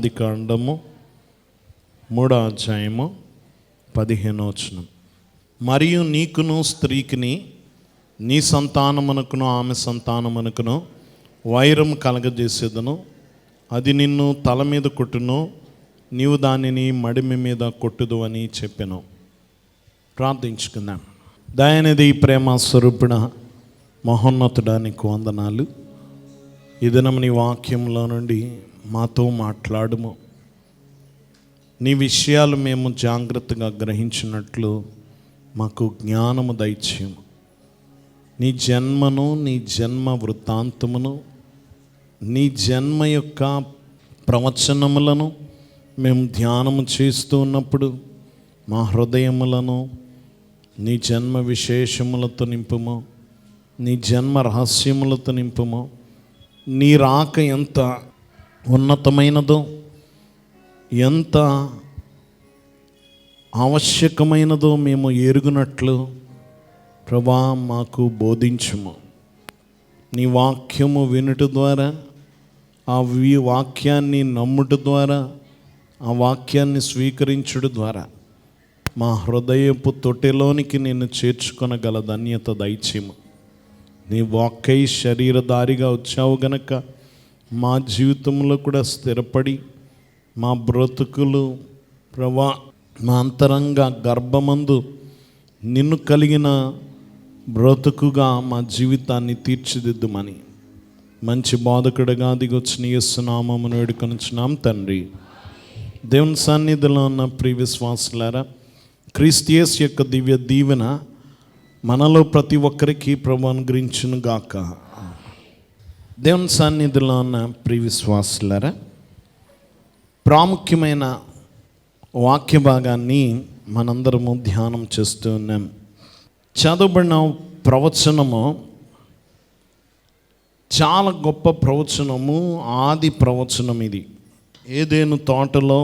ఆదికాండము 3వ అధ్యాయము 15వ వచనం. మరియు నీకును స్త్రీకిని నీ సంతానమునకును ఆమె సంతానమునకును వైరం కలగజేసేదను. అది నిన్ను తల మీద కొట్టును, నీవు దానిని మడిమి మీద కొట్టుదు అని చెప్పాను. ప్రార్థించుకుందాం. దయనిధి ప్రేమ స్వరూపుడ మహోన్నతుడానికి వందనాలు. ఈ దినం నీ వాక్యంలో నుండి మాతో మాట్లాడుము. నీ విషయాలు మేము జాగ్రత్తగా గ్రహించినట్లు మాకు జ్ఞానము దయచేయము. నీ జన్మను, నీ జన్మ వృత్తాంతమును, నీ జన్మ యొక్క ప్రవచనములను మేము ధ్యానము చేస్తూ ఉన్నప్పుడు మా హృదయములను నీ జన్మ విశేషములతో నింపుము, నీ జన్మ రహస్యములతో నింపుము. నీ రాక ఎంత ఉన్నతమైనదో, ఎంత ఆవశ్యకమైనదో మేము ఎరుగునట్లు ప్రభా మాకు బోధించుము. నీ వాక్యము వినుట ద్వారా, ఆ వాక్యాన్ని నమ్ముట ద్వారా, ఆ వాక్యాన్ని స్వీకరించుట ద్వారా మా హృదయపు తొట్టెలోనికి నేను చేర్చుకొనగల ధన్యత దయచేయము. నీ వాక్కై శరీరధారిగా వచ్చావు గనక మా జీవితంలో కూడా స్థిరపడి మా బ్రతుకులు ప్రభా మా అంతరంగ గర్భమందు నిన్ను కలిగిన బ్రతుకుగా మా జీవితాన్ని తీర్చిదిద్దుమని మంచి బోధకుడిగా దిగొచ్చిన యేసు నామమును వేడుకొనుచున్నాం తండ్రి. దేవుని సన్నిధిలో ఉన్న ప్రియ విశ్వాసులారా, క్రీస్తు యేసు యొక్క దివ్య దీవెన మనలో ప్రతి ఒక్కరికి ప్రభు అనుగ్రహించును గాక. దేవుని సన్నిధిలో ఉన్న ప్రియ విశ్వాసులారా, ప్రాముఖ్యమైన వాక్య భాగాన్ని మనందరము ధ్యానం చేస్తూ ఉన్నాం. చదవబడిన ప్రవచనము చాలా గొప్ప ప్రవచనము, ఆది ప్రవచనం. ఇది ఏదెను తోటలో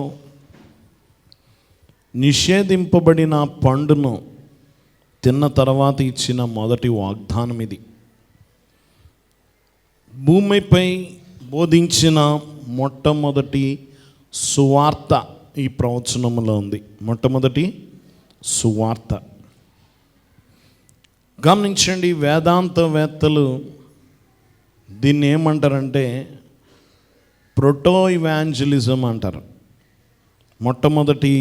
నిషేధింపబడిన పండును తిన్న తర్వాత ఇచ్చిన మొదటి వాగ్దానం ఇది. భూమిపై బోధించిన మొట్టమొదటి సువార్త ఈ ప్రవచనములో ఉంది. మొట్టమొదటి సువార్త. గమనించండి, వేదాంతవేత్తలు దీన్ని ఏమంటారంటే ప్రోటో ఇవాంజలిజం అంటారు. మొట్టమొదటి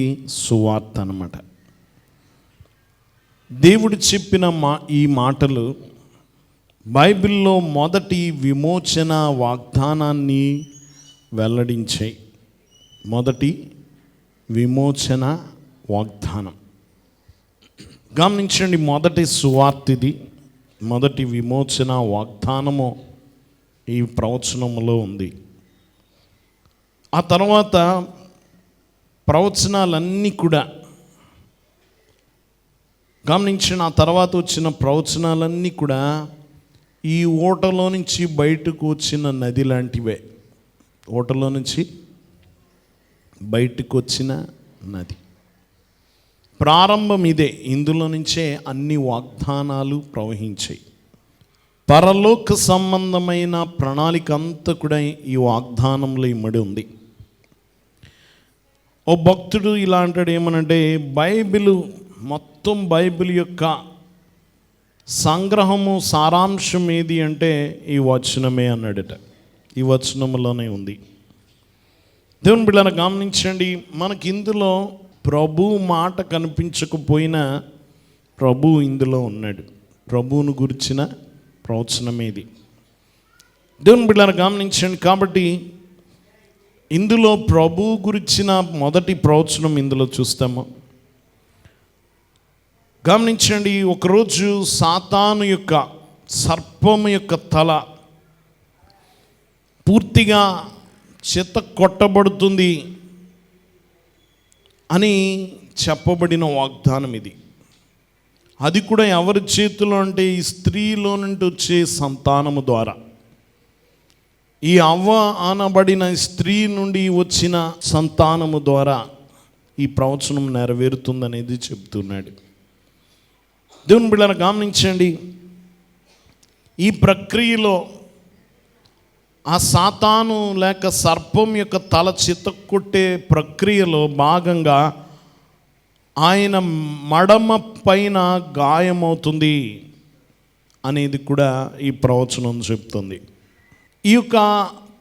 సువార్త అన్నమాట. దేవుడు చెప్పిన ఈ మాటలు బైబిల్లో మొదటి విమోచన వాగ్దానాన్ని వెల్లడించాయి. మొదటి విమోచన వాగ్దానం. గమనించండి, మొదటి సువార్త ఇది. మొదటి విమోచన వాగ్దానము ఈ ప్రవచనములో ఉంది. ఆ తర్వాత ప్రవచనాలన్నీ కూడా గమనించిన, ఆ తర్వాత వచ్చిన ప్రవచనాలన్నీ కూడా ఈ ఓటలో నుంచి బయటకు వచ్చిన నది లాంటివే. ఓటలో నుంచి బయటకు వచ్చిన నది. ప్రారంభం ఇదే. ఇందులో నుంచే అన్ని వాగ్దానాలు ప్రవహించాయి. పరలోక సంబంధమైన ప్రణాళిక అంతా కూడా ఈ వాగ్దానంలో ఇమ్మడి ఉంది. ఓ భక్తుడు ఇలా అంటాడు, ఏమనంటే మొత్తం బైబిల్ యొక్క సంగ్రహము, సారాంశం ఏది అంటే ఈ వచనమే అన్నాడట. ఈ వచనంలోనే ఉంది. దేవుని బిడ్డలను గమనించండి, మనకి ఇందులో ప్రభు మాట కనిపించకపోయినా ప్రభు ఇందులో ఉన్నాడు. ప్రభువును గురించిన ప్రవచనం ఇది. దేవుని బిడ్డలను గమనించండి. కాబట్టి ఇందులో ప్రభు గురించిన మొదటి ప్రవచనం ఇందులో చూస్తాము. గమనించండి, ఒకరోజు సాతాను యొక్క, సర్పము యొక్క తల పూర్తిగా చెత్త కొట్టబడుతుంది అని చెప్పబడిన వాగ్దానం ఇది. అది కూడా ఎవరి చేతిలో అంటే ఈ స్త్రీలో నుండి వచ్చే సంతానము ద్వారా. ఈ అవ్వ అనబడిన స్త్రీ నుండి వచ్చిన సంతానము ద్వారా ఈ ప్రవచనం నెరవేరుతుందనేది చెబుతున్నాడు. దేవుని బిడ్డలను గమనించండి, ఈ ప్రక్రియలో ఆ సాతాను లేక సర్పం యొక్క తల చితక్కొట్టే ప్రక్రియలో భాగంగా ఆయన మడమ పైన గాయమవుతుంది అనేది కూడా ఈ ప్రవచనం చెప్తుంది. ఈ యొక్క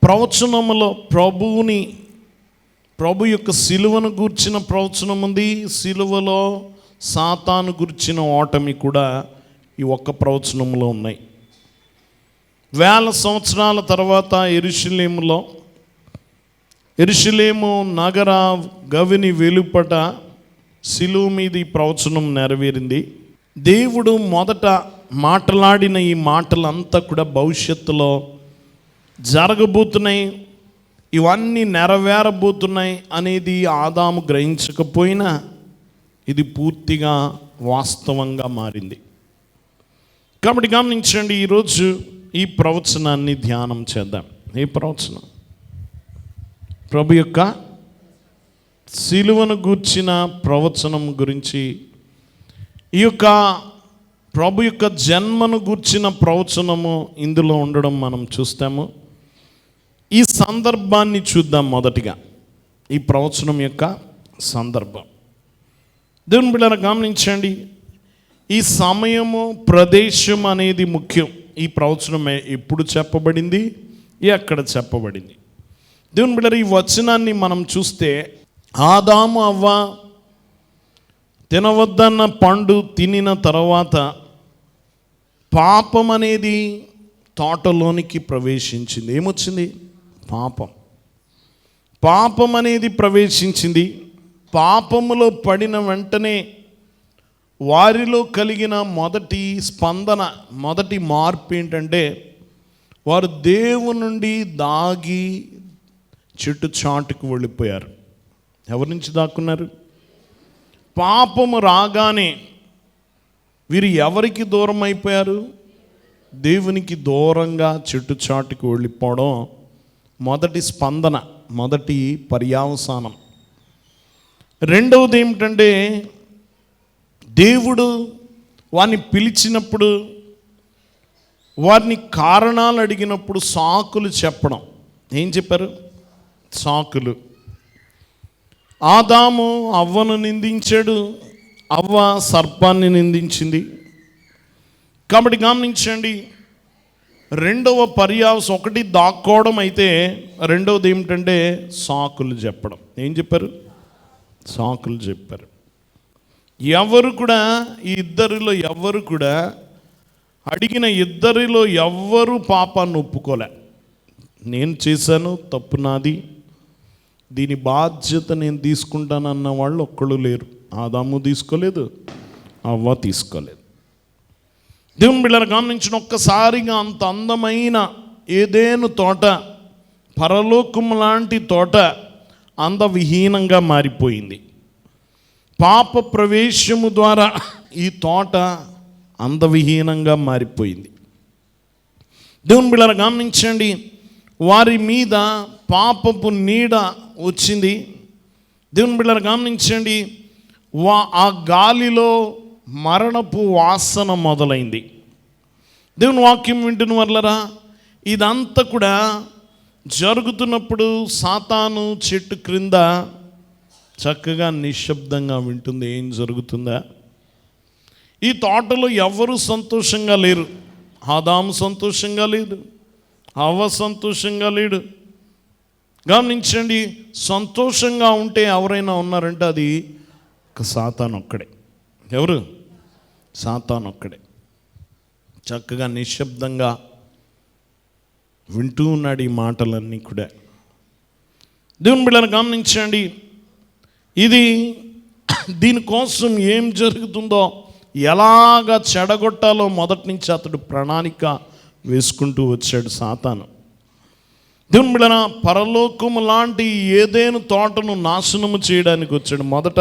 ప్రవచనములో ప్రభు యొక్క సిలువను గూర్చిన ప్రవచనం ఉంది. సిలువలో సాతాను గుర్చిన ఓటమి కూడా ఈ ఒక్క ప్రవచనంలో ఉన్నాయి. 1000 సంవత్సరాల తర్వాత యెరూషలేము నగర గవిని వెలుపట సిలువ మీద ఈ ప్రవచనం నెరవేరింది. దేవుడు మొదట మాట్లాడిన ఈ మాటలంతా కూడా భవిష్యత్తులో జరగబోతున్నాయి, ఇవన్నీ నెరవేరబోతున్నాయి అనేది ఆదాము గ్రహించకపోయినా ఇది పూర్తిగా వాస్తవంగా మారింది. కాబట్టి గమనించండి, ఈరోజు ఈ ప్రవచనాన్ని ధ్యానం చేద్దాం. ఏ ప్రవచనం? ప్రభు యొక్క సిలువను గూర్చిన ప్రవచనం గురించి, ఈ యొక్క ప్రభు యొక్క జన్మను గూర్చిన ప్రవచనము ఇందులో ఉండడం మనం చూస్తాము. ఈ సందర్భాన్ని చూద్దాం. మొదటిగా ఈ ప్రవచనం యొక్క సందర్భం. దేవుని బిడ్డలారా గమనించండి, ఈ సమయము ప్రదేశం అనేది ముఖ్యం. ఈ ప్రవచనం ఎప్పుడు చెప్పబడింది, ఎక్కడ చెప్పబడింది? దేవుని బిడ్డలారా, ఈ వచనాన్ని మనం చూస్తే ఆదాము అవ్వ తినవద్దన్న పండు తినిన తర్వాత పాపం అనేది తోటలోనికి ప్రవేశించింది. ఏమొచ్చింది? పాపం అనేది ప్రవేశించింది. పాపములో పడిన వెంటనే వారిలో కలిగిన మొదటి స్పందన, మొదటి మార్పు ఏంటంటే వారు దేవుని నుండి దాగి చెట్టు చాటుకు వెళ్ళిపోయారు. ఎవరి నుంచి దాక్కున్నారు? పాపము రాగానే వీరు ఎవరికి దూరం అయిపోయారు? దేవునికి దూరంగా చెట్టు చాటుకు వెళ్ళిపోవడం మొదటి స్పందన, మొదటి పర్యావసానం. రెండవది ఏమిటంటే దేవుడు వారిని పిలిచినప్పుడు, వారిని కారణాలు అడిగినప్పుడు సాకులు చెప్పడం. ఏం చెప్పారు? సాకులు. ఆదాము అవ్వను నిందించాడు, అవ్వ సర్పాన్ని నిందించింది. కాబట్టి గమనించండి, రెండవ పర్యావసం ఒకటి దాక్కోవడం అయితే, రెండవది ఏమిటంటే సాకులు చెప్పడం. ఏం చెప్పారు? సాకులు చెప్పారు. ఎవరు కూడా ఈ ఇద్దరిలో ఎవరు కూడా అడిగిన ఇద్దరిలో ఎవ్వరూ పాపాన్ని ఒప్పుకోలే. నేను చేశాను, తప్పు నాది, దీని బాధ్యత నేను తీసుకుంటానన్న వాళ్ళు ఒక్కళ్ళు లేరు. ఆదాము తీసుకోలేదు, అవ్వ తీసుకోలేదు. దేవుని బిడ్డలారా గమనించిన, ఒక్కసారిగా అంత అందమైన ఏదేను తోట, పరలోకం లాంటి తోట అందవిహీనంగా మారిపోయింది. పాప ప్రవేశము ద్వారా ఈ తోట అందవిహీనంగా మారిపోయింది. దేవుని బిడ్డలారా గమనించండి, వారి మీద పాపపు నీడ వచ్చింది. దేవుని బిడ్డలారా గమనించండి, ఆ గాలిలో మరణపు వాసన మొదలైంది. దేవుని వాక్యం వింటున్న వాళ్ళరా, ఇదంతా కూడా జరుగుతున్నప్పుడు సాతాను చెట్టు క్రింద చక్కగా నిశ్శబ్దంగా వింటుంది ఏం జరుగుతుందా. ఈ తోటలో ఎవరు సంతోషంగా లేరు. ఆదాము సంతోషంగా లేదు, అవ్వ సంతోషంగా లేడు. గమనించండి, సంతోషంగా ఉంటే ఎవరైనా ఉన్నారంటే అది ఒక సాతాను ఒక్కడే. ఎవరు? సాతాను ఒక్కడే. చక్కగా నిశ్శబ్దంగా వింటూ ఉన్నాడు ఈ మాటలన్నీ కూడా. దేవుని బిడ్డలను గమనించండి, ఇది దీనికోసం ఏం జరుగుతుందో, ఎలాగ చెడగొట్టాలో మొదటి నుంచి అతడు ప్రణాళిక వేసుకుంటూ వచ్చాడు సాతాను. దేవుని బిడ్డలారా, పరలోకము లాంటి ఏదేను తోటను నాశనము చేయడానికి వచ్చాడు. మొదట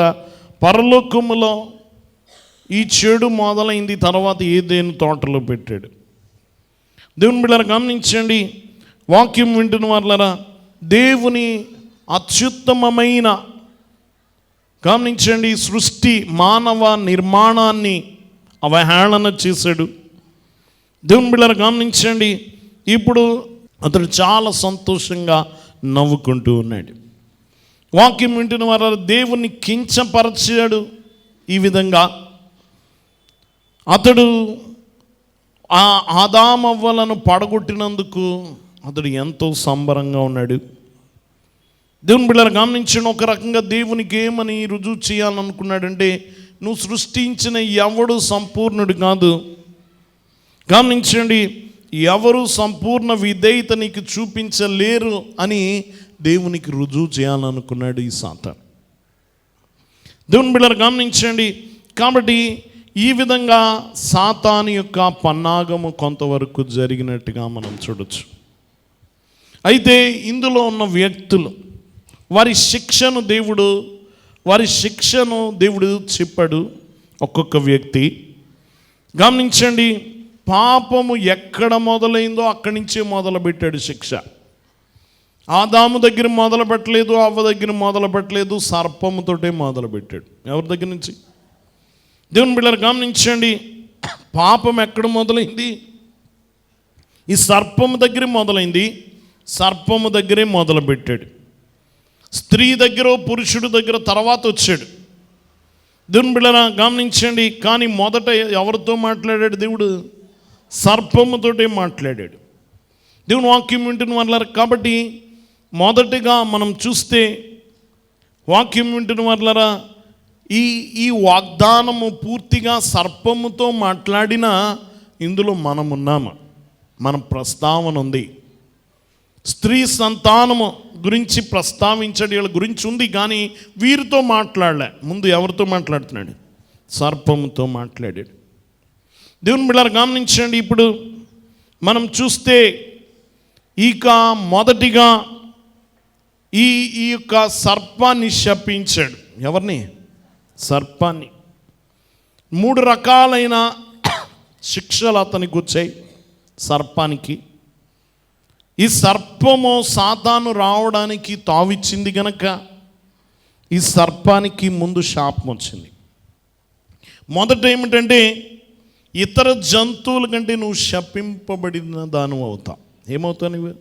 పరలోకములో ఈ చెడు మొదలైంది, తర్వాత ఏదేను తోటలో పెట్టాడు. దేవుని బిడ్డలారా గమనించండి, వాక్యం వింటున్న వాళ్ళరా, దేవుని అత్యుత్తమమైన గమనించండి సృష్టి మానవ నిర్మాణాన్ని అవహేళన చేశాడు. దేవుని బిడ్డలారా గమనించండి, ఇప్పుడు అతడు చాలా సంతోషంగా నవ్వుకుంటూ ఉన్నాడు. వాక్యం వింటున్న వారు దేవుణ్ణి కించపరచాడు. ఈ విధంగా అతడు ఆ ఆదామవ్వలను పడగొట్టినందుకు అతడు ఎంతో సంబరంగా ఉన్నాడు. దేవుని బిడ్డలు గమనించిన ఒక రకంగా దేవునికి ఏమని రుజువు చేయాలనుకున్నాడంటే, నువ్వు సృష్టించిన ఎవడు సంపూర్ణుడు కాదు. గమనించండి, ఎవరు సంపూర్ణ విధేయత నీకు చూపించలేరు అని దేవునికి రుజువు చేయాలనుకున్నాడు ఈ సాతాను. దేవుని బిడ్డలు గమనించండి. కాబట్టి ఈ విధంగా సాతాను యొక్క పన్నాగము కొంతవరకు జరిగినట్టుగా మనం చూడొచ్చు. అయితే ఇందులో ఉన్న వ్యక్తులు వారి శిక్షను దేవుడు చెప్పాడు. ఒక్కొక్క వ్యక్తి గమనించండి, పాపము ఎక్కడ మొదలైందో అక్కడి నుంచే మొదలుపెట్టాడు శిక్ష. ఆదాము దగ్గర మొదలు పెట్టలేదు, అవ్వ దగ్గర మొదలు పెట్టలేదు, సర్పముతోటే మొదలుపెట్టాడు. ఎవరి దగ్గర నుంచి? దేవుని బిడ్డలు గమనించండి, పాపం ఎక్కడ మొదలైంది? ఈ సర్పము దగ్గర మొదలైంది. సర్పము దగ్గరే మొదలుపెట్టాడు. స్త్రీ దగ్గర, పురుషుడి దగ్గర తర్వాత వచ్చాడు. దేవుని బిడ్డలు గమనించండి, కానీ మొదట ఎవరితో మాట్లాడాడు దేవుడు? సర్పముతోటే మాట్లాడాడు. దేవుని వాక్యం వింటున్న వాళ్ళారు. కాబట్టి మొదటిగా మనం చూస్తే వాక్యం వింటున్న వాళ్ళారా, ఈ వాగ్దానము పూర్తిగా సర్పముతో మాట్లాడినా ఇందులో మనమున్నామా? మన ప్రస్తావన ఉంది. స్త్రీ సంతానము గురించి ప్రస్తావించడం వీళ్ళ గురించి ఉంది, కానీ వీరితో మాట్లాడలే. ముందు ఎవరితో మాట్లాడుతున్నాడు? సర్పముతో మాట్లాడాడు. దేవుని బిడ్డలారా గమనించండి, ఇప్పుడు మనం చూస్తే ఇక మొదటిగా ఈ యొక్క సర్పాన్ని శపించాడు. ఎవరిని? సర్పాన్ని. 3 రకాలైన శిక్షలు అతనికి వచ్చాయి సర్పానికి. ఈ సర్పము సాతాను రావడానికి తావిచ్చింది గనక ఈ సర్పానికి ముందు శాపం వచ్చింది. మొదట ఏమిటంటే, ఇతర జంతువుల కంటే నువ్వు శపింపబడిన దాని అవుతావు. ఏమవుతావు నువ్వు?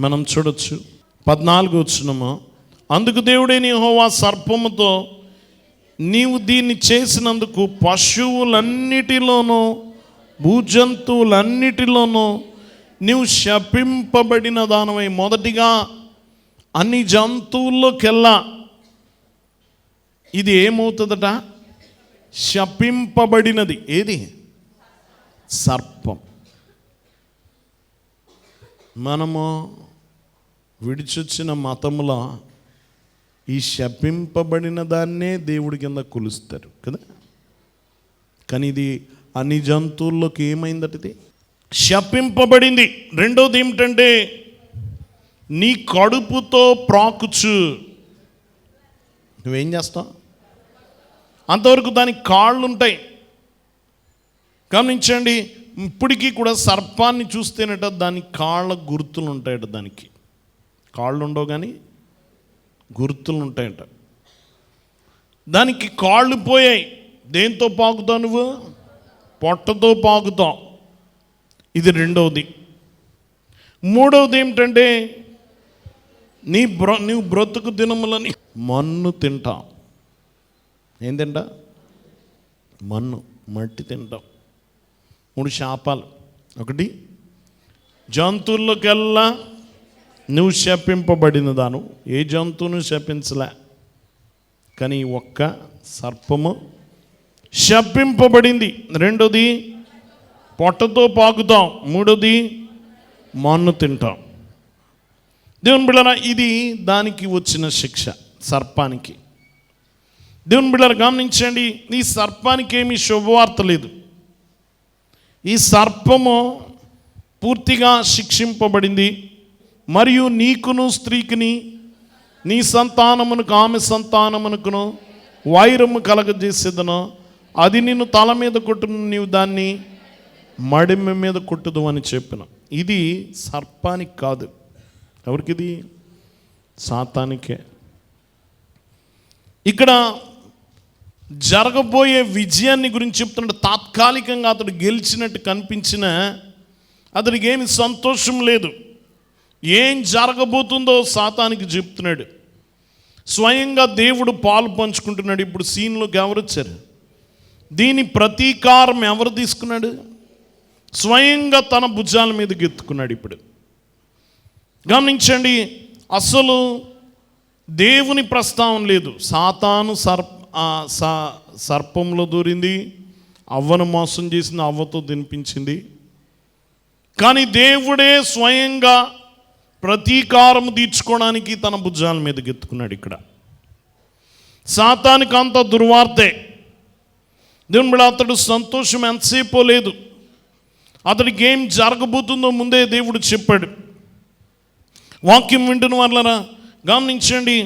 మనం చూడొచ్చు 14 వచనము, అందుకు దేవుడైన యెహోవా సర్పముతో, నీవు దీన్ని చేసినందుకు పశువులన్నిటిలోనూ భూజంతువులన్నిటిలోనూ నీవు శపింపబడిన దానమై. మొదటిగా అన్ని జంతువుల్లోకెల్లా ఇది ఏమవుతుందట? శపింపబడినది. ఏది? సర్పం. మనము విడిచొచ్చిన మతంలో ఈ శపింపబడిన దాన్నే దేవుడి కింద కొలుస్తారు కదా. కానీ ఇది అన్ని జంతువుల్లోకి ఏమైందట? ఇది శపింపబడింది. రెండోది ఏమిటంటే, నీ కడుపుతో ప్రాకుచు. నువ్వేం చేస్తావు? అంతవరకు దానికి కాళ్ళు ఉంటాయి. గమనించండి, ఇప్పటికీ కూడా సర్పాన్ని చూస్తేనట దానికి కాళ్ళ గుర్తులు ఉంటాయట. దానికి కాళ్ళు ఉండవు కానీ గుర్తులు ఉంటాయట. దానికి కాళ్ళు పోయాయి. దేంతో పాకుతావు నువ్వు? పొట్టతో పాకుతావు. ఇది రెండవది. మూడవది ఏమిటంటే, నీవు బ్రతుకు దినములని మన్ను తింటావు. ఏం తింటా? మన్ను, మట్టి తింటావు. 3 శాపాలు. ఒకటి, జంతువుల్లోకెల్లా నువ్వు శపింపబడిన దాను. ఏ జంతువును శపించలే, కానీ ఒక్క సర్పము శపింపబడింది. రెండోది పొట్టతో పాకుతాం. మూడోది మన్ను తింటాం. దేవుని బిడ్డలారా, ఇది దానికి వచ్చిన శిక్ష సర్పానికి. దేవుని బిడ్డలారా గమనించండి, ఈ సర్పానికి ఏమీ శుభవార్త లేదు. ఈ సర్పము పూర్తిగా శిక్షింపబడింది. మరియు నీకును స్త్రీకిని, నీ సంతానమునకు ఆమె సంతానమునకును వైరము కలగజేసేదను. అది నిన్ను తల మీద కొట్టును, నీవు దాన్ని మడిమ మీద కొట్టుదు అని చెప్పిన. ఇది సర్పానికి కాదు. ఎవరికిది? సాతానికే. ఇక్కడ జరగబోయే విజయాన్ని గురించి చెప్తున్నాడు. తాత్కాలికంగా అతడు గెలిచినట్టు కనిపించిన అతనికి ఏమి సంతోషం లేదు. ఏం జరగబోతుందో సాతానికి చెప్తున్నాడు. స్వయంగా దేవుడు పాలు పంచుకుంటున్నాడు. ఇప్పుడు సీన్లోకి ఎవరు వచ్చారు? దీని ప్రతీకారం ఎవరు తీసుకున్నాడు? స్వయంగా తన భుజాల మీదకి ఎత్తుకున్నాడు. ఇప్పుడు గమనించండి, అసలు దేవుని ప్రస్తావన లేదు. సాతాను సర్పంలో దూరింది, అవ్వను మోసం చేసింది, అవ్వతో తినిపించింది. కానీ దేవుడే స్వయంగా ప్రతీకారం తీర్చుకోవడానికి తన భుజాల మీదకి ఎత్తుకున్నాడు. ఇక్కడ సాతానికి అంత దుర్వార్తే. దేవుని బిడ్డ, అతడు సంతోషం ఎంతసేపో లేదు. అతడికి ఏం జరగబోతుందో ముందే దేవుడు చెప్పాడు. వాక్యం వింటున్న వాళ్ళరా గమనించండి,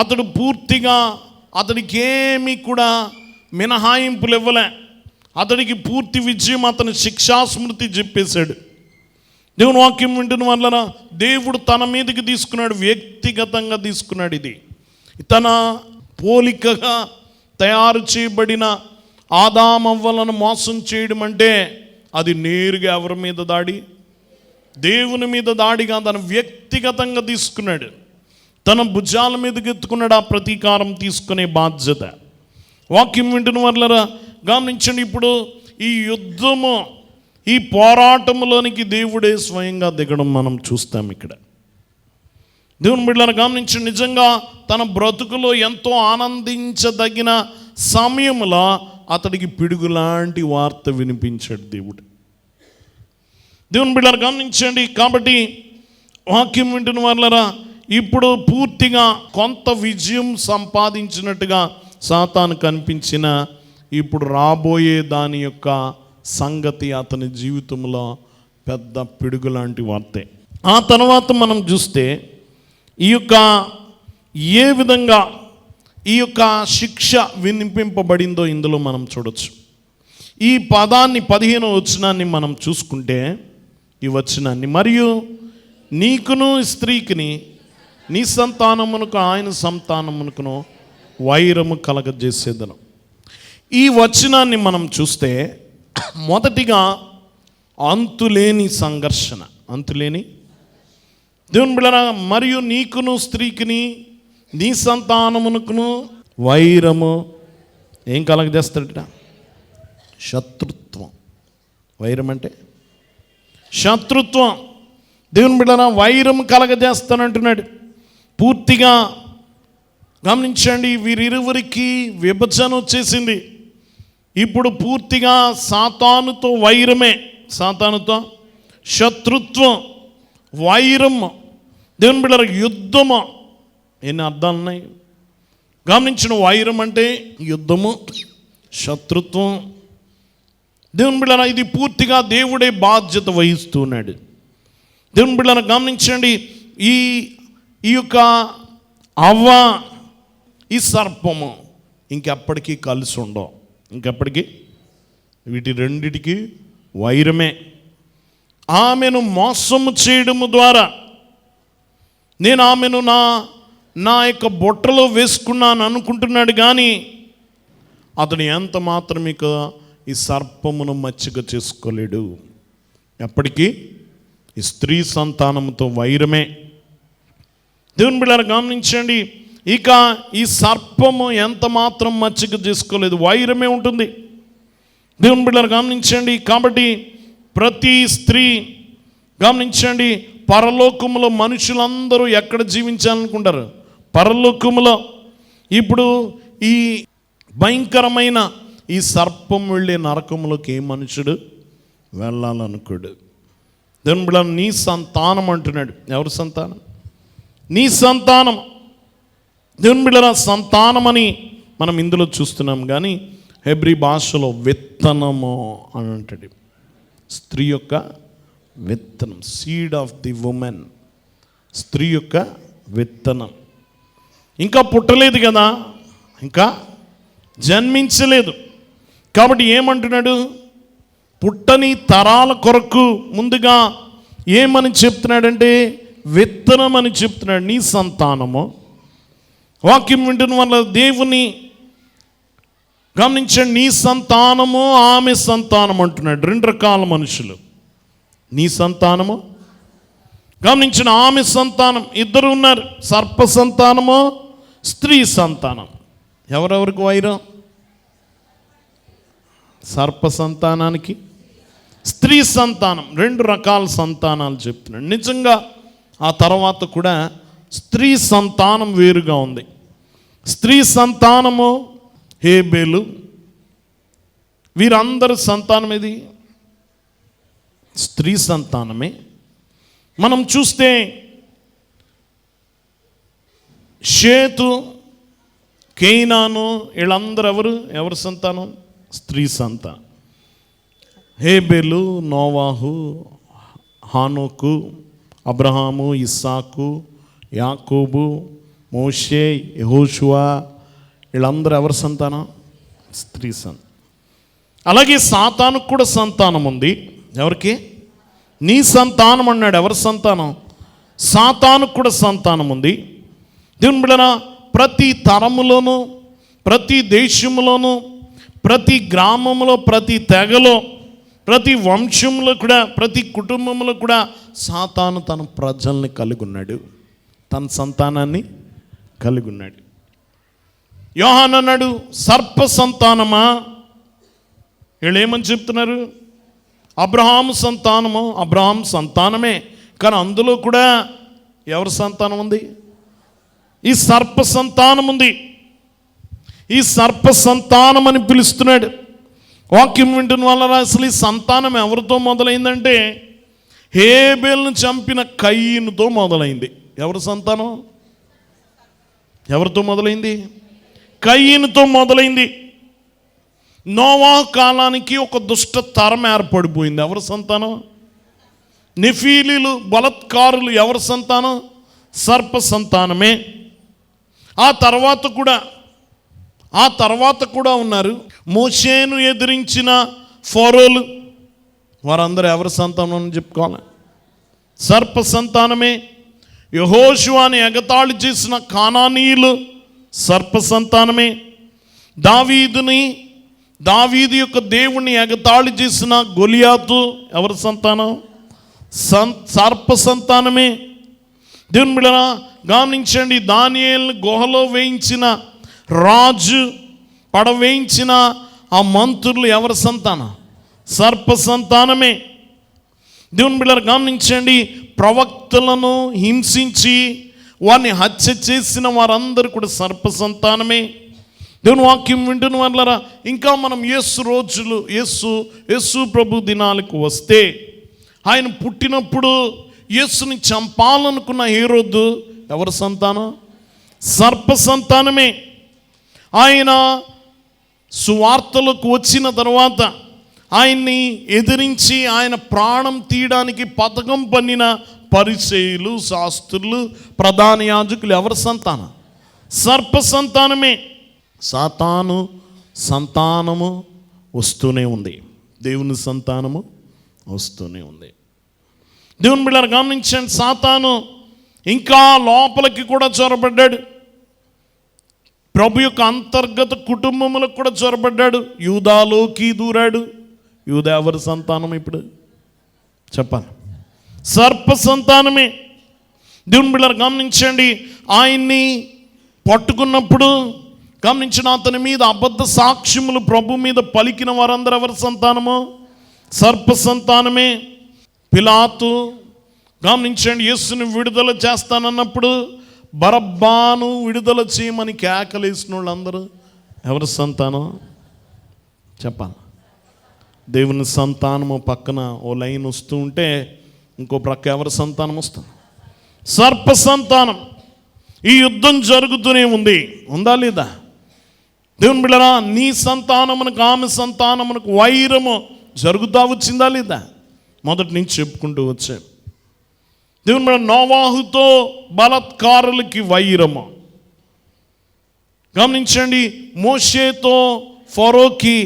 అతడు పూర్తిగా అతడికి ఏమీ కూడా మినహాయింపులు ఇవ్వలే. అతడికి పూర్తి విజయం, అతని శిక్షాస్మృతి చెప్పేశాడు. దేవుని వాక్యం వింటున్న వాళ్ళరా దేవుడు తన మీదకి తీసుకున్నాడు, వ్యక్తిగతంగా తీసుకున్నాడు. ఇది తన పోలికగా తయారు చేయబడిన ఆదామవ్వలను మోసం చేయడం అంటే అది నేరుగా ఎవరి మీద దాడి? దేవుని మీద దాడిగా తను వ్యక్తిగతంగా తీసుకున్నాడు. తన భుజాల మీదకి ఎత్తుకున్నాడు ఆ ప్రతీకారం తీసుకునే బాధ్యత. వాక్యం వింటున్న వాళ్ళరా గమనించండి, ఇప్పుడు ఈ యుద్ధము, ఈ పోరాటంలోనికి దేవుడే స్వయంగా దిగడం మనం చూస్తాం. ఇక్కడ దేవుని బిడ్డలను గమనించండి, నిజంగా తన బ్రతుకులో ఎంతో ఆనందించదగిన సమయంలో అతడికి పిడుగులాంటి వార్త వినిపించాడు దేవుడు. దేవుని బిడ్డలను గమనించండి. కాబట్టి వాక్యం వింటున్న వాళ్ళరా ఇప్పుడు పూర్తిగా కొంత విజయం సంపాదించినట్టుగా సాతాను కనిపించిన, ఇప్పుడు రాబోయే దాని యొక్క సంగతి అతని జీవితంలో పెద్ద పిడుగు లాంటి వార్తే. ఆ తర్వాత మనం చూస్తే ఈ యొక్క ఏ విధంగా ఈ యొక్క శిక్ష వినిపింపబడిందో ఇందులో మనం చూడొచ్చు. ఈ పదాన్ని 15వ వచనాన్ని మనం చూసుకుంటే, ఈ వచనాన్ని, మరియు నీకును స్త్రీకిని నీ సంతానమునకు ఆయన సంతానమునకును వైరము కలగజేసేదను. ఈ వచనాన్ని మనం చూస్తే మొదటిగా అంతులేని సంఘర్షణ, అంతులేని. దేవుని బిడ్డలారా, మరియు నీకును స్త్రీకిని నీ సంతానమునకును వైరము ఏం కలగజేస్తాడట? శత్రుత్వం. వైరం అంటే శత్రుత్వం. దేవుని బిడ్డలారా వైరం కలగజేస్తానంటున్నాడు. పూర్తిగా గమనించండి, వీరిరువురికి విభజన వచ్చేసింది. ఇప్పుడు పూర్తిగా సాతానుతో వైరమే, సాతానుతో శత్రుత్వం, వైరం. దేవుని బిడ్డలారా యుద్ధము. ఎన్ని అర్థాలు ఉన్నాయి గమనించిన. వైరం అంటే యుద్ధము, శత్రుత్వం. దేవుని బిడ్డలారా ఇది పూర్తిగా దేవుడే బాధ్యత వహిస్తున్నాడు. దేవుని బిడ్డలారా గమనించండి, ఈ యొక్క అవ్వ, ఈ సర్పము ఇంకెప్పటికీ కలిసి ఉండవు. ఇంకెప్పటికీ వీటి రెండిటికి వైరమే. ఆమెను మోసము చేయడము ద్వారా నేను ఆమెను నా యొక్క బొట్టలో వేసుకున్నాను అనుకుంటున్నాడు. కానీ అతడు ఎంత మాత్రం ఇక ఈ సర్పమును మచ్చిక చేసుకోలేడు. ఎప్పటికీ ఈ స్త్రీ సంతానంతో వైరమే. దేవుని బిడ్డలారా గమనించండి, ఇక ఈ సర్పము ఎంత మాత్రం మచ్చిక చేసుకోలేదు, వైరమే ఉంటుంది. దేవుని బిడ్డలారా గమనించండి. కాబట్టి ప్రతి స్త్రీ గమనించండి, పరలోకములో మనుషులందరూ ఎక్కడ జీవించాలనుకుంటారు? పరలోకములో. ఇప్పుడు ఈ భయంకరమైన ఈ సర్పం వెళ్ళే నరకములోకి ఏ మనుషుడు వెళ్ళాలనుకోడు. దేవుని బిడ్డ నీ సంతానం అంటున్నాడు. ఎవరు సంతానం? నీ సంతానం. దేవుని బిడ్డల సంతానమని మనం ఇందులో చూస్తున్నాం. కానీ హెబ్రీ భాషలో విత్తనము అని అంటాడు. స్త్రీ యొక్క విత్తనం, సీడ్ ఆఫ్ ది ఉమెన్. స్త్రీ యొక్క విత్తనం. ఇంకా పుట్టలేదు కదా, ఇంకా జన్మించలేదు. కాబట్టి ఏమంటున్నాడు? పుట్టని తరాల కొరకు ముందుగా ఏమని చెప్తున్నాడంటే విత్తనం అని చెప్తున్నాడు. నీ సంతానము. వాక్యం వింటున్న వల్ల దేవుని గమనించండి, నీ సంతానము ఆమె సంతానం అంటున్నాడు. రెండు రకాల మనుషులు. నీ సంతానము. గమనించిన ఆమె సంతానం ఇద్దరు ఉన్నారు, సర్ప సంతానము, స్త్రీ సంతానం. ఎవరెవరికి వైరం? సర్ప సంతానానికి, స్త్రీ సంతానం. 2 రకాల సంతానాలు చెప్తున్నాడు. నిజంగా ఆ తర్వాత కూడా స్త్రీ సంతానం వేరుగా ఉంది. స్త్రీ సంతానము హేబేలు, వీరందరి సంతానం ఇది స్త్రీ సంతానమే. మనం చూస్తే షేతు, కేయినాను వీళ్ళందరూ ఎవరి సంతానం? స్త్రీ సంతానం. హేబేలు, నోవాహు, హానోకు, అబ్రహాము, ఇస్సాకు, యాకోబు, మోషే, యెహోషువ వీళ్ళందరూ ఎవరి సంతానం? స్త్రీ సంతానం. అలాగే సాతానుకు కూడా సంతానం ఉంది. ఎవరికి? నీ సంతానం అన్నాడు. ఎవరి సంతానం? సాతానుకు కూడా సంతానం ఉంది. దేవుని బిడ్డలారా, ప్రతి తరములోనూ, ప్రతి దేశంలోనూ, ప్రతి గ్రామంలో, ప్రతి తెగలో, ప్రతి వంశంలో కూడా, ప్రతి కుటుంబంలో కూడా సాతాను తన ప్రజల్ని కలిగి ఉన్నాడు, తన సంతానాన్ని కలిగి ఉన్నాడు. యోహాను అన్నాడు, సర్ప సంతానమా. వీళ్ళు ఏమని చెప్తున్నారు? అబ్రహాము సంతానము. అబ్రహాం సంతానమే, కానీ అందులో కూడా ఎవరి సంతానం ఉంది? ఈ సర్ప సంతానం ఉంది. ఈ సర్ప సంతానం అని పిలుస్తున్నాడు. వాక్యం వింటున్న వల్ల అసలు ఈ సంతానం ఎవరితో మొదలైందంటే హేబేలును చంపిన కయీనుతో మొదలైంది. ఎవరి సంతానం? ఎవరితో మొదలైంది? కయీనుతో మొదలైంది. నోవాహు కాలానికి ఒక దుష్ట తరం ఏర్పడిపోయింది. ఎవరి సంతానం? నెఫీలీలు, బలత్కారులు. ఎవరి సంతానం? సర్ప సంతానమే. ఆ తర్వాత కూడా ఉన్నారు. మోషేను ఎదిరించిన ఫరోలు, వారందరూ ఎవరి సంతానం అని చెప్పుకోవాలి? సర్ప సంతానమే. యెహోషువని ఎగతాళి చేసిన కానానీయులు సర్ప సంతానమే. దావీదు యొక్క దేవుణ్ణి ఎగతాళి చేసిన గొలియాతు ఎవరి సంతానం? సర్ప సంతానమే. దేవుని బిడ్డలారా గమనించండి, దానియేలును గుహలో వేయించిన రాజు, పడవేయించిన ఆ మంత్రులు ఎవరి సంతానం? సర్ప సంతానమే. దేవుని బిడ్డలారా గమనించండి, ప్రవక్తలను హింసించి వారిని హత్య చేసిన వారందరూ కూడా సర్ప సంతానమే. దేవుని వాక్యం వింటున్న వాళ్ళరా, ఇంకా మనం యేసు ప్రభు దినాలకు వస్తే, ఆయన పుట్టినప్పుడు యేసుని చంపాలనుకున్న హేరోదు ఎవరి సంతానం? సర్ప సంతానమే. ఆయన సువార్తలకు వచ్చిన తర్వాత ఆయన్ని ఎదిరించి ఆయన ప్రాణం తీయడానికి పథకం పన్నిన పరిసయ్యులు, శాస్త్రులు, ప్రధాన యాజకులు ఎవరి సంతానం? సర్ప సంతానమే. సాతాను సంతానము వస్తూనే ఉంది, దేవుని సంతానము వస్తూనే ఉంది. దేవుని బిడ్డలారా గమనించండి, సాతాను ఇంకా లోపలికి కూడా చొరబడ్డాడు. ప్రభు యొక్క అంతర్గత కుటుంబములకు కూడా చొరబడ్డాడు. యూదాలోకి దూరాడు. యూదా ఎవరి సంతానం? ఇప్పుడు చెప్పాలి, సర్ప సంతానమే. దేవుని బిడ్డలారా గమనించండి, ఆయన్ని పట్టుకున్నప్పుడు గమనించిన అతని మీద అబద్ధ సాక్ష్యములు ప్రభు మీద పలికిన వారందరూ ఎవరి సంతానము? సర్ప సంతానమే. పిలాతు గమనించండి, యేసుని విడుదల చేస్తానన్నప్పుడు బరబ్బాను విడుదల చేయమని కేకలేసిన వాళ్ళందరూ ఎవరి సంతానం? చెప్పాలి. దేవుని సంతానము పక్కన ఓ లైన్ వస్తూ ఉంటే ఇంకో ప్రక్క ఎవరి సంతానం వస్తుంది? సర్ప సంతానం. ఈ యుద్ధం జరుగుతూనే ఉంది, ఉందా లేదా? దేవుని బిడ్డలారా, నీ సంతానమునకు ఆమె సంతానమునకు వైరము జరుగుతూ వచ్చిందా లేదా? మొదటి నుంచి చెప్పుకుంటూ వచ్చాను. దేవుని బిడ్డ, నోవాహుతో బలత్కారులకి వైరము. గమనించండి, మోషేతో ఫరోకి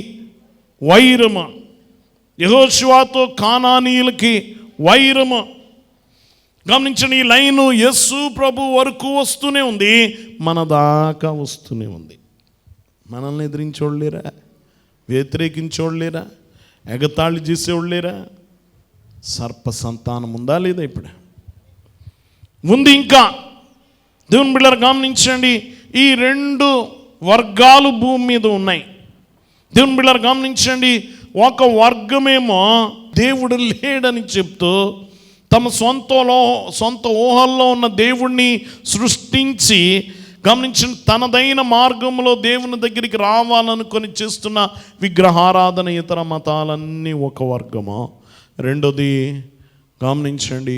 వైరము, యెహోషువతో కానానీయులకి వైరము. గమనించండి, ఈ లైను యేసు ప్రభు వరకు వస్తూనే ఉంది, మన దాకా వస్తూనే ఉంది. మనల్ని ఎదిరించేవాళ్ళు లేరా? వ్యతిరేకించేవాళ్ళు లేరా? ఎగతాళి చేసేవాళ్ళు లేరా? సర్ప సంతానం ఉందా లేదా? ఇప్పుడు ఉంది. ఇంకా దేవుని బిడ్డలారా గమనించండి, ఈ 2 వర్గాలు భూమి మీద ఉన్నాయి. దేవుని బిడ్డలారా గమనించండి, ఒక వర్గమేమో దేవుడు లేడని చెప్తూ తమ సొంత ఊహల్లో ఉన్న దేవుణ్ణి సృష్టించి గమనించండి, తనదైన మార్గంలో దేవుని దగ్గరికి రావాలనుకొని చేస్తున్న విగ్రహారాధన ఇతర మతాలన్నీ ఒక వర్గమో. రెండోది గమనించండి,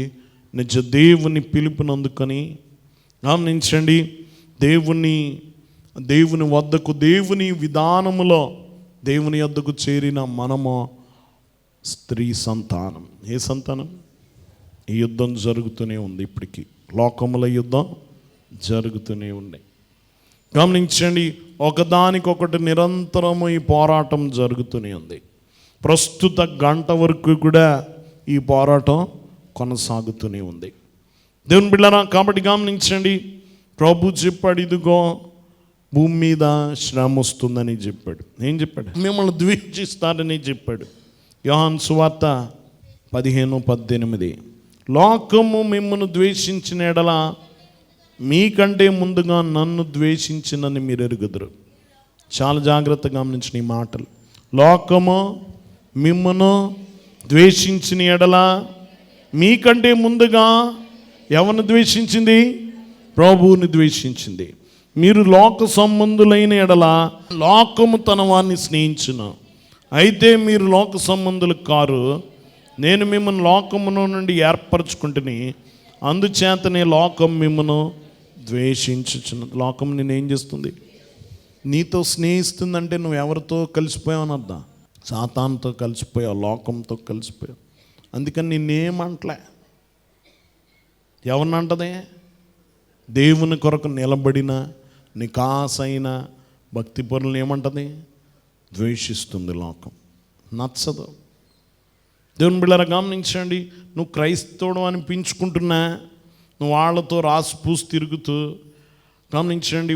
నిజ దేవుని పిలుపునందుకొని గమనించండి, దేవుని వద్దకు, దేవుని విధానములో దేవుని వద్దకు చేరిన మనము స్త్రీ సంతానం. ఏ సంతానం? ఈ యుద్ధం జరుగుతూనే ఉంది. ఇప్పటికీ లోకముల యుద్ధం జరుగుతూనే ఉన్నాయి. గమనించండి, ఒకదానికొకటి నిరంతరము ఈ పోరాటం జరుగుతూనే ఉంది. ప్రస్తుత గంట వరకు కూడా ఈ పోరాటం కొనసాగుతూనే ఉంది. దేవుని బిడ్డలారా, కాబట్టి గమనించండి, ప్రభు చెప్పాడు, ఇదిగో భూమి మీద శ్రమ వస్తుందని చెప్పాడు. ఏం చెప్పాడు? మిమ్మల్ని ద్వేషిస్తారని చెప్పాడు. యోహాను సువార్త 15:18, లోకము మిమ్మల్ని ద్వేషించిన ఎడల మీకంటే ముందుగా నన్ను ద్వేషించినని మీరు ఎరుగుదురు. చాలా జాగ్రత్తగా గమనించిన ఈ మాటలు. లోకము మిమ్మను ద్వేషించిన ఎడల మీకంటే ముందుగా ఎవరిని ద్వేషించింది? ప్రభువుని ద్వేషించింది. మీరు లోక సంబంధులైన ఎడల లోకము తన వారిని స్నేహించును. అయితే మీరు లోక సంబంధులు కారు, నేను మిమ్మల్ని లోకమును నుండి ఏర్పరచుకుంటుని, అందుచేతనే లోకం మిమ్మను ద్వేషించుచున్నది. లోకం నేనేం చేస్తుంది? నీతో స్నేహిస్తుందంటే నువ్వు ఎవరితో కలిసిపోయావు అని అర్థం. సాతానుతో కలిసిపోయావు, లోకంతో కలిసిపోయావు. అందుకని నిన్నేమంటలే. ఎవరినంటదే? దేవుని కొరకు నిలబడిన నికాసైన భక్తి పరులను ఏమంటది? ద్వేషిస్తుంది లోకం, నచ్చదు. దేవుని బిడ్డలారా గమనించండి, నువ్వు క్రైస్తవుడు అనిపించుకుంటున్నా, నువ్వు వాళ్ళతో రాసి పూసి తిరుగుతూ గమనించండి,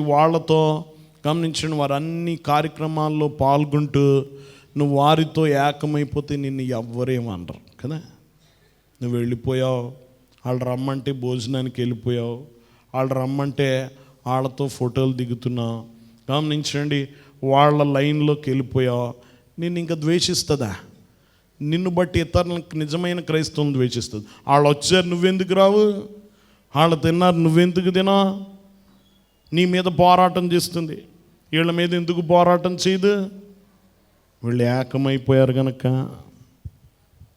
గమనించండి వారు అన్ని కార్యక్రమాల్లో పాల్గొంటూ నువ్వు వారితో ఏకమైపోతే నిన్ను ఎవ్వరేమనరు కదా. నువ్వు వెళ్ళిపోయావు, వాళ్ళు రమ్మంటే భోజనానికి వెళ్ళిపోయావు, వాళ్ళు రమ్మంటే వాళ్ళతో ఫోటోలు దిగుతున్నావు, గమనించండి వాళ్ళ లైన్లోకి వెళ్ళిపోయావు, నిన్ను ఇంకా ద్వేషిస్తుందా? నిన్ను బట్టి ఇతరులకు నిజమైన క్రైస్తవులను ద్వేషిస్తుంది. వాళ్ళు వచ్చారు, నువ్వెందుకు రావు? వాళ్ళు తిన్నారు, నువ్వెందుకు తినా? నీ మీద పోరాటం చేస్తుంది. వీళ్ళ మీద ఎందుకు పోరాటం చేయదు? వీళ్ళు ఏకమైపోయారు గనక,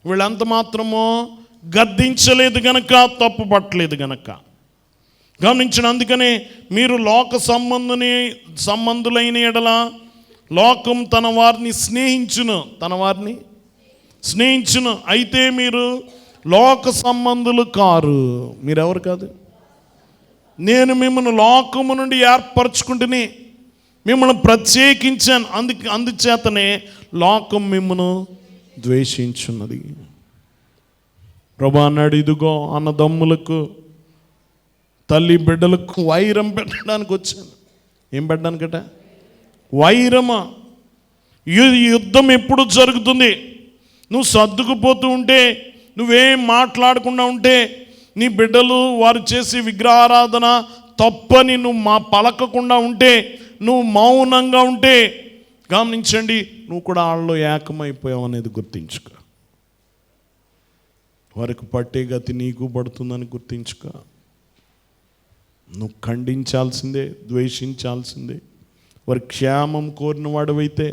వీళ్ళంత మాత్రమో గద్దించలేదు గనక, తప్పు పట్టలేదు గనక. గమనించిన, అందుకనే మీరు లోక సంబంధులైన ఎడల లోకం తన వారిని స్నేహించును. అయితే మీరు లోక సంబంధులు కారు. మీరెవరు కాదు? నేను మిమ్మల్ని లోకము నుండి ఏర్పరచుకుంటుని మిమ్మల్ని ప్రత్యేకించాను, అందుచేతనే లోకం మిమ్మల్ని ద్వేషించున్నది. ప్రభు అన్నాడు, ఇదిగో అన్నదమ్ములకు, తల్లి బిడ్డలకు వైరం పెట్టడానికి వచ్చాను. ఏం పెట్టడానికట? వైరమా? యుద్ధం ఎప్పుడు జరుగుతుంది? నువ్వు సర్దుకుపోతూ ఉంటే, నువ్వేం మాట్లాడకుండా ఉంటే, నీ బిడ్డలు వారు చేసే విగ్రహారాధన తప్పని నువ్వు పలకకుండా ఉంటే, నువ్వు మౌనంగా ఉంటే, గమనించండి, నువ్వు కూడా వాళ్ళలో ఏకమైపోయావు అనేది గుర్తించుకో. వారికి పట్టే గతి నీకు పడుతుందని గుర్తించుకో. నువ్వు ఖండించాల్సిందే, ద్వేషించాల్సిందే. వారి క్షేమం కోరినవాడవైతే,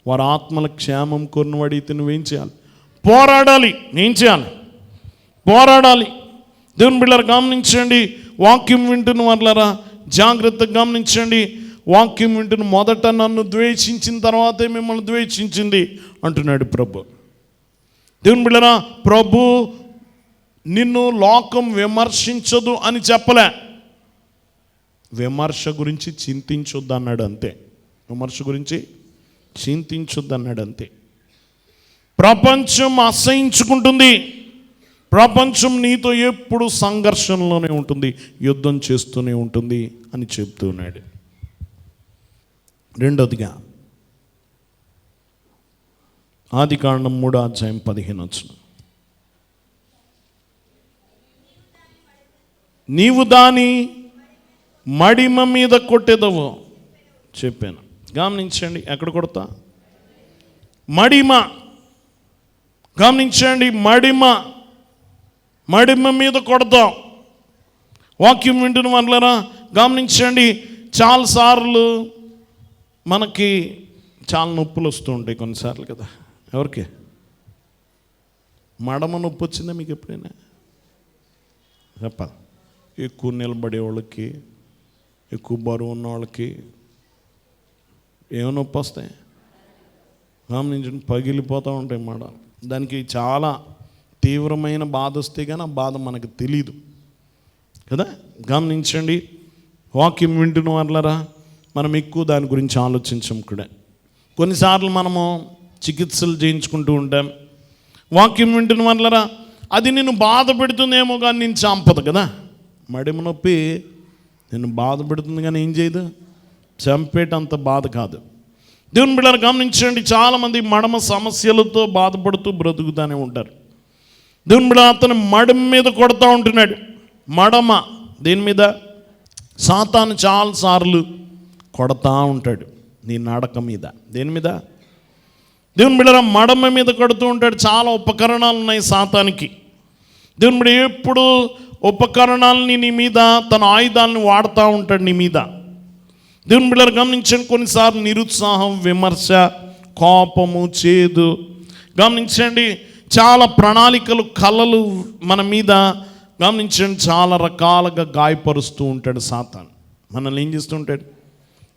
వారి ఆత్మల క్షేమం కోరినవాడైతే నువ్వేం చేయాలి? పోరాడాలి. ఏం చేయాలి? పోరాడాలి. దేవుని బిడ్డలారా గమనించండి, వాక్యం వింటున్న వాళ్ళారా జాగ్రత్తగా గమనించండి. వాక్యం వింటున్న, మొదట నన్ను ద్వేషించిన తర్వాతే మిమ్మల్ని ద్వేషించింది అంటున్నాడు ప్రభు. దేవుని బిడ్డలారా, ప్రభు నిన్ను లోకం విమర్శించదు అని చెప్పలే. విమర్శ గురించి చింతించొద్దు అన్నాడు అంతే. విమర్శ గురించి చింతించొద్దు అన్నాడు అంతే. ప్రపంచం అసహించుకుంటుంది. ప్రపంచం నీతో ఎప్పుడు సంఘర్షణలోనే ఉంటుంది, యుద్ధం చేస్తూనే ఉంటుంది అని చెప్తున్నాడు. రెండోదిగా ఆదికాండం 3:15 నీవు దాని మడిమ మీద కొట్టేదవు చెప్పాను. గమనించండి, ఎక్కడ కొడతా? మడిమ. గమనించండి, మడిమ మీద కొడతాం. వాక్యం వింటున్న వాళ్ళరా గమనించండి, చాలాసార్లు మనకి చాలా నొప్పులు వస్తూ ఉంటాయి కొన్నిసార్లు కదా. ఎవరికి మడమ నొప్పి వచ్చిందా మీకు ఎప్పుడైనా? చెప్పాలి. ఎక్కువ నిలబడే వాళ్ళకి, ఎక్కువ బరువు ఉన్న వాళ్ళకి ఏమో నొప్పి వస్తాయి. గమనించండి, పగిలిపోతూ ఉంటాయి మడ. దానికి చాలా తీవ్రమైన బాధ వస్తే కానీ ఆ బాధ మనకు తెలీదు కదా. గమనించండి, వాక్యం వింటున్న వాళ్ళరా మనం ఎక్కువ దాని గురించి ఆలోచించం కూడా. కొన్నిసార్లు మనము చికిత్సలు చేయించుకుంటూ ఉంటాం. వాక్యం వింటున్న వాళ్ళరా అది నిన్ను బాధ పెడుతుందేమో కానీ నేను చంపదు కదా. మడిమ నొప్పి నిన్ను బాధ పెడుతుంది కానీ ఏం చేయదు, చంపేటంత బాధ కాదు. దేవుని బిడ్డలు గమనించండి, చాలామంది మడమ సమస్యలతో బాధపడుతూ బ్రతుకుతూనే ఉంటారు. దేవుని బిడ్డ అతను మడమ మీద కొడతా ఉంటున్నాడు. మడమ దేని మీద? సాతాను చాలాసార్లు కొడతా ఉంటాడు నీ నడక మీద. దేని మీద? దేవుని బిడ్డ మడమ మీద కొడుతూ ఉంటాడు. చాలా ఉపకరణాలు ఉన్నాయి సాతానికి. దేవుని బిడ్డ ఎప్పుడు ఉపకరణాలని నీ మీద, తన ఆయుధాలను వాడుతూ ఉంటాడు నీ మీద. దేవుని బిడ్డలు గమనించండి, కొన్నిసార్లు నిరుత్సాహం, విమర్శ, కోపము, చేదు, గమనించండి చాలా ప్రణాళికలు, కళలు మన మీద గమనించండి చాలా రకాలుగా గాయపరుస్తూ ఉంటాడు సాతాను. మనల్ని ఏం చేస్తూ ఉంటాడు?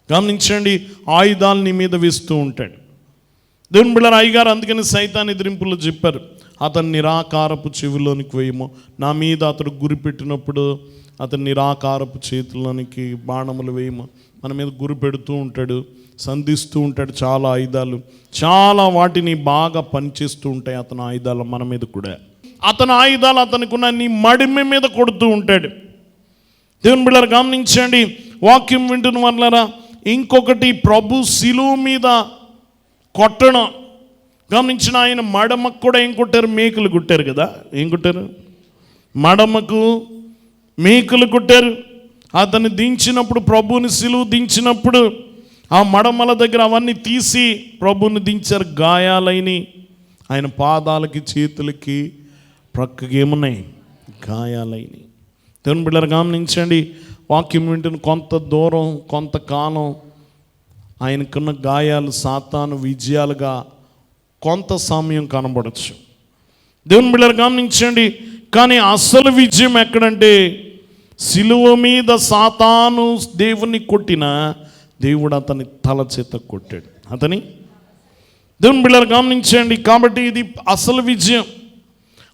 గమనించండి, ఆయుధాలు నీ మీద వేస్తూ ఉంటాడు. దేవుని బిడ్డలారా, అయ్యగారు అందుకని సైతాన్ ఎదిరింపులో చెప్పారు, అతను నిరాకారపు చెవిలోనికి వేయము. నా మీద అతడు గురి పెట్టినప్పుడు అతను నిరాకారపు చేతుల్లోనికి బాణములు వేయము. మన మీద గురి పెడుతూ ఉంటాడు, సంధిస్తూ ఉంటాడు. చాలా ఆయుధాలు, చాలా వాటిని బాగా పనిచేస్తూ ఉంటాయి అతని ఆయుధాలు మన మీద కూడా. అతని ఆయుధాలు అతనికి నీ మడిమ మీద కొడుతూ ఉంటాడు. దేవుని బిడ్డలారా గమనించండి, వాక్యం వింటున్న వాళ్ళరా ఇంకొకటి, ప్రభు శిలువ మీద కొట్టడం. గమనించిన ఆయన మడమకు కూడా ఏం కొట్టారు? మేకులు కొట్టారు కదా. ఏం కొట్టారు? మడమకు మేకులు కొట్టారు. అతన్ని దించినప్పుడు, ప్రభువుని శిలువ దించినప్పుడు ఆ మడమల దగ్గర అవన్నీ తీసి ప్రభువుని దించారు. గాయాలైనవి ఆయన పాదాలకి, చేతులకి, ప్రక్కకి ఏమున్నాయి? గాయాలైనవి. దేవుని బిడ్డలారా గమనించండి, వాక్యం వింటున్న కొంత దూరం, కొంతకాలం ఆయనకున్న గాయాలు సాతాను విజయాలుగా కొంత సమయం కనబడచ్చు. దేవుని బిడ్డలారా గమనించండి, కానీ అసలు విజయం ఎక్కడంటే శిలువ మీద సాతాను దేవుని కొట్టిన దేవుడు అతని తల చేత కొట్టాడు. అతని దేవుని బిడ్డలారా గమనించండి, కాబట్టి ఇది అసలు విజయం.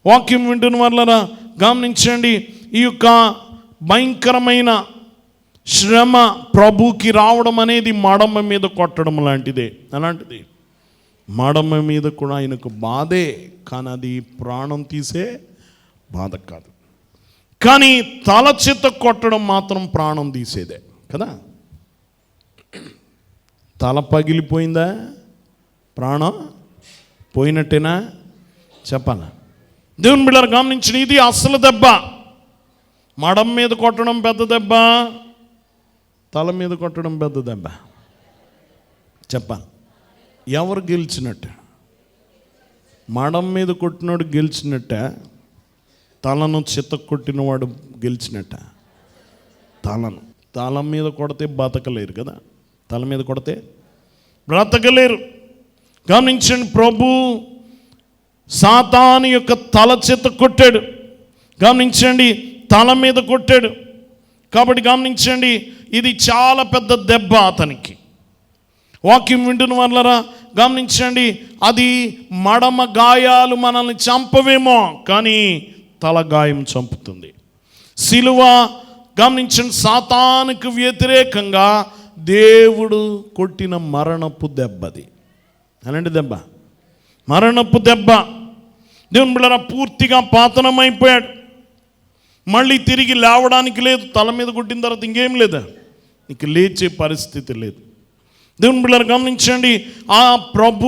వాక్యం వింటున్న వాళ్ళరా గమనించండి, ఈ యొక్క భయంకరమైన శ్రమ ప్రభుకి రావడం అనేది మడమ మీద కొట్టడం లాంటిదే. అలాంటిది మడమ మీద కూడా ఆయనకు బాధే, కానీ అది ప్రాణం తీసే బాధ కాదు. కానీ తల చేత కొట్టడం మాత్రం ప్రాణం తీసేదే కదా. తల పగిలిపోయిందా? ప్రాణం పోయినట్టేనా? చెప్పాలా? దేవుని బిడ్డలారా గమనించిన, ఇది అసలు దెబ్బ. మడం మీద కొట్టడం పెద్ద దెబ్బ, తల మీద కొట్టడం పెద్ద దెబ్బ. చెప్పాలి, ఎవరు గెలిచినట్ట? మడం మీద కొట్టినోడు గెలిచినట్ట, తలను చిత్త కొట్టినవాడు గెలిచినట్ట? తల మీద కొడితే బతకలేరు కదా. తల మీద కొడితే బ్రతకలేరు. గమనించండి, ప్రభు సాతాను యొక్క తల చేత కొట్టాడు. గమనించండి, తల మీద కొట్టాడు. కాబట్టి గమనించండి, ఇది చాలా పెద్ద దెబ్బ అతనికి. వాక్యం వింటున్న వాళ్ళరా గమనించండి, అది మడమ గాయాలు మనల్ని చంపవేమో, కానీ తల గాయం చంపుతుంది. శిలువ గమనించండి, సాతానుకు వ్యతిరేకంగా దేవుడు కొట్టిన మరణపు దెబ్బది. అలాంటి దెబ్బ, మరణపు దెబ్బ. దేవుని బిడ్డలారా పూర్తిగా పాతనమైపోయాడు. మళ్ళీ తిరిగి లేవడానికి లేదు. తల మీద కొట్టిన తర్వాత ఇంకేం లేదా, ఇంక లేచే పరిస్థితి లేదు. దేవుని బిడ్డలారా గమనించండి, ఆ ప్రభు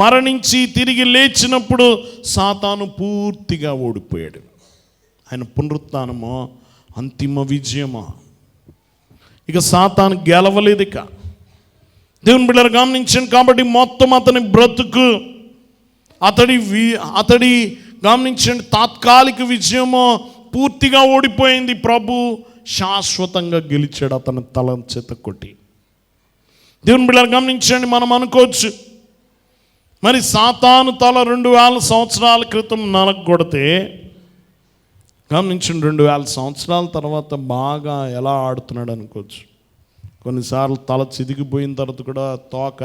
మరణించి తిరిగి లేచినప్పుడు సాతాను పూర్తిగా ఓడిపోయాడు. ఆయన పునరుత్థానము అంతిమ విజయమా. ఇక సాతాను గెలవలేదు. ఇక దేవుని బిడ్డలు గమనించండి. కాబట్టి మొత్తం అతని బ్రతుకు, అతడి గమనించండి తాత్కాలిక విజయమో పూర్తిగా ఓడిపోయింది. ప్రభు శాశ్వతంగా గెలిచాడు అతని తల చేత కొట్టి. దేవుని బిడ్డలు గమనించండి. మనం అనుకోవచ్చు, మరి సాతాను తల 2000 సంవత్సరాల క్రితం నలగొడితే, గమనించండి 2000 సంవత్సరాల తర్వాత బాగా ఎలా ఆడుతున్నాడు అనుకోవచ్చు. కొన్నిసార్లు తల చిదిగిపోయిన తర్వాత కూడా తోక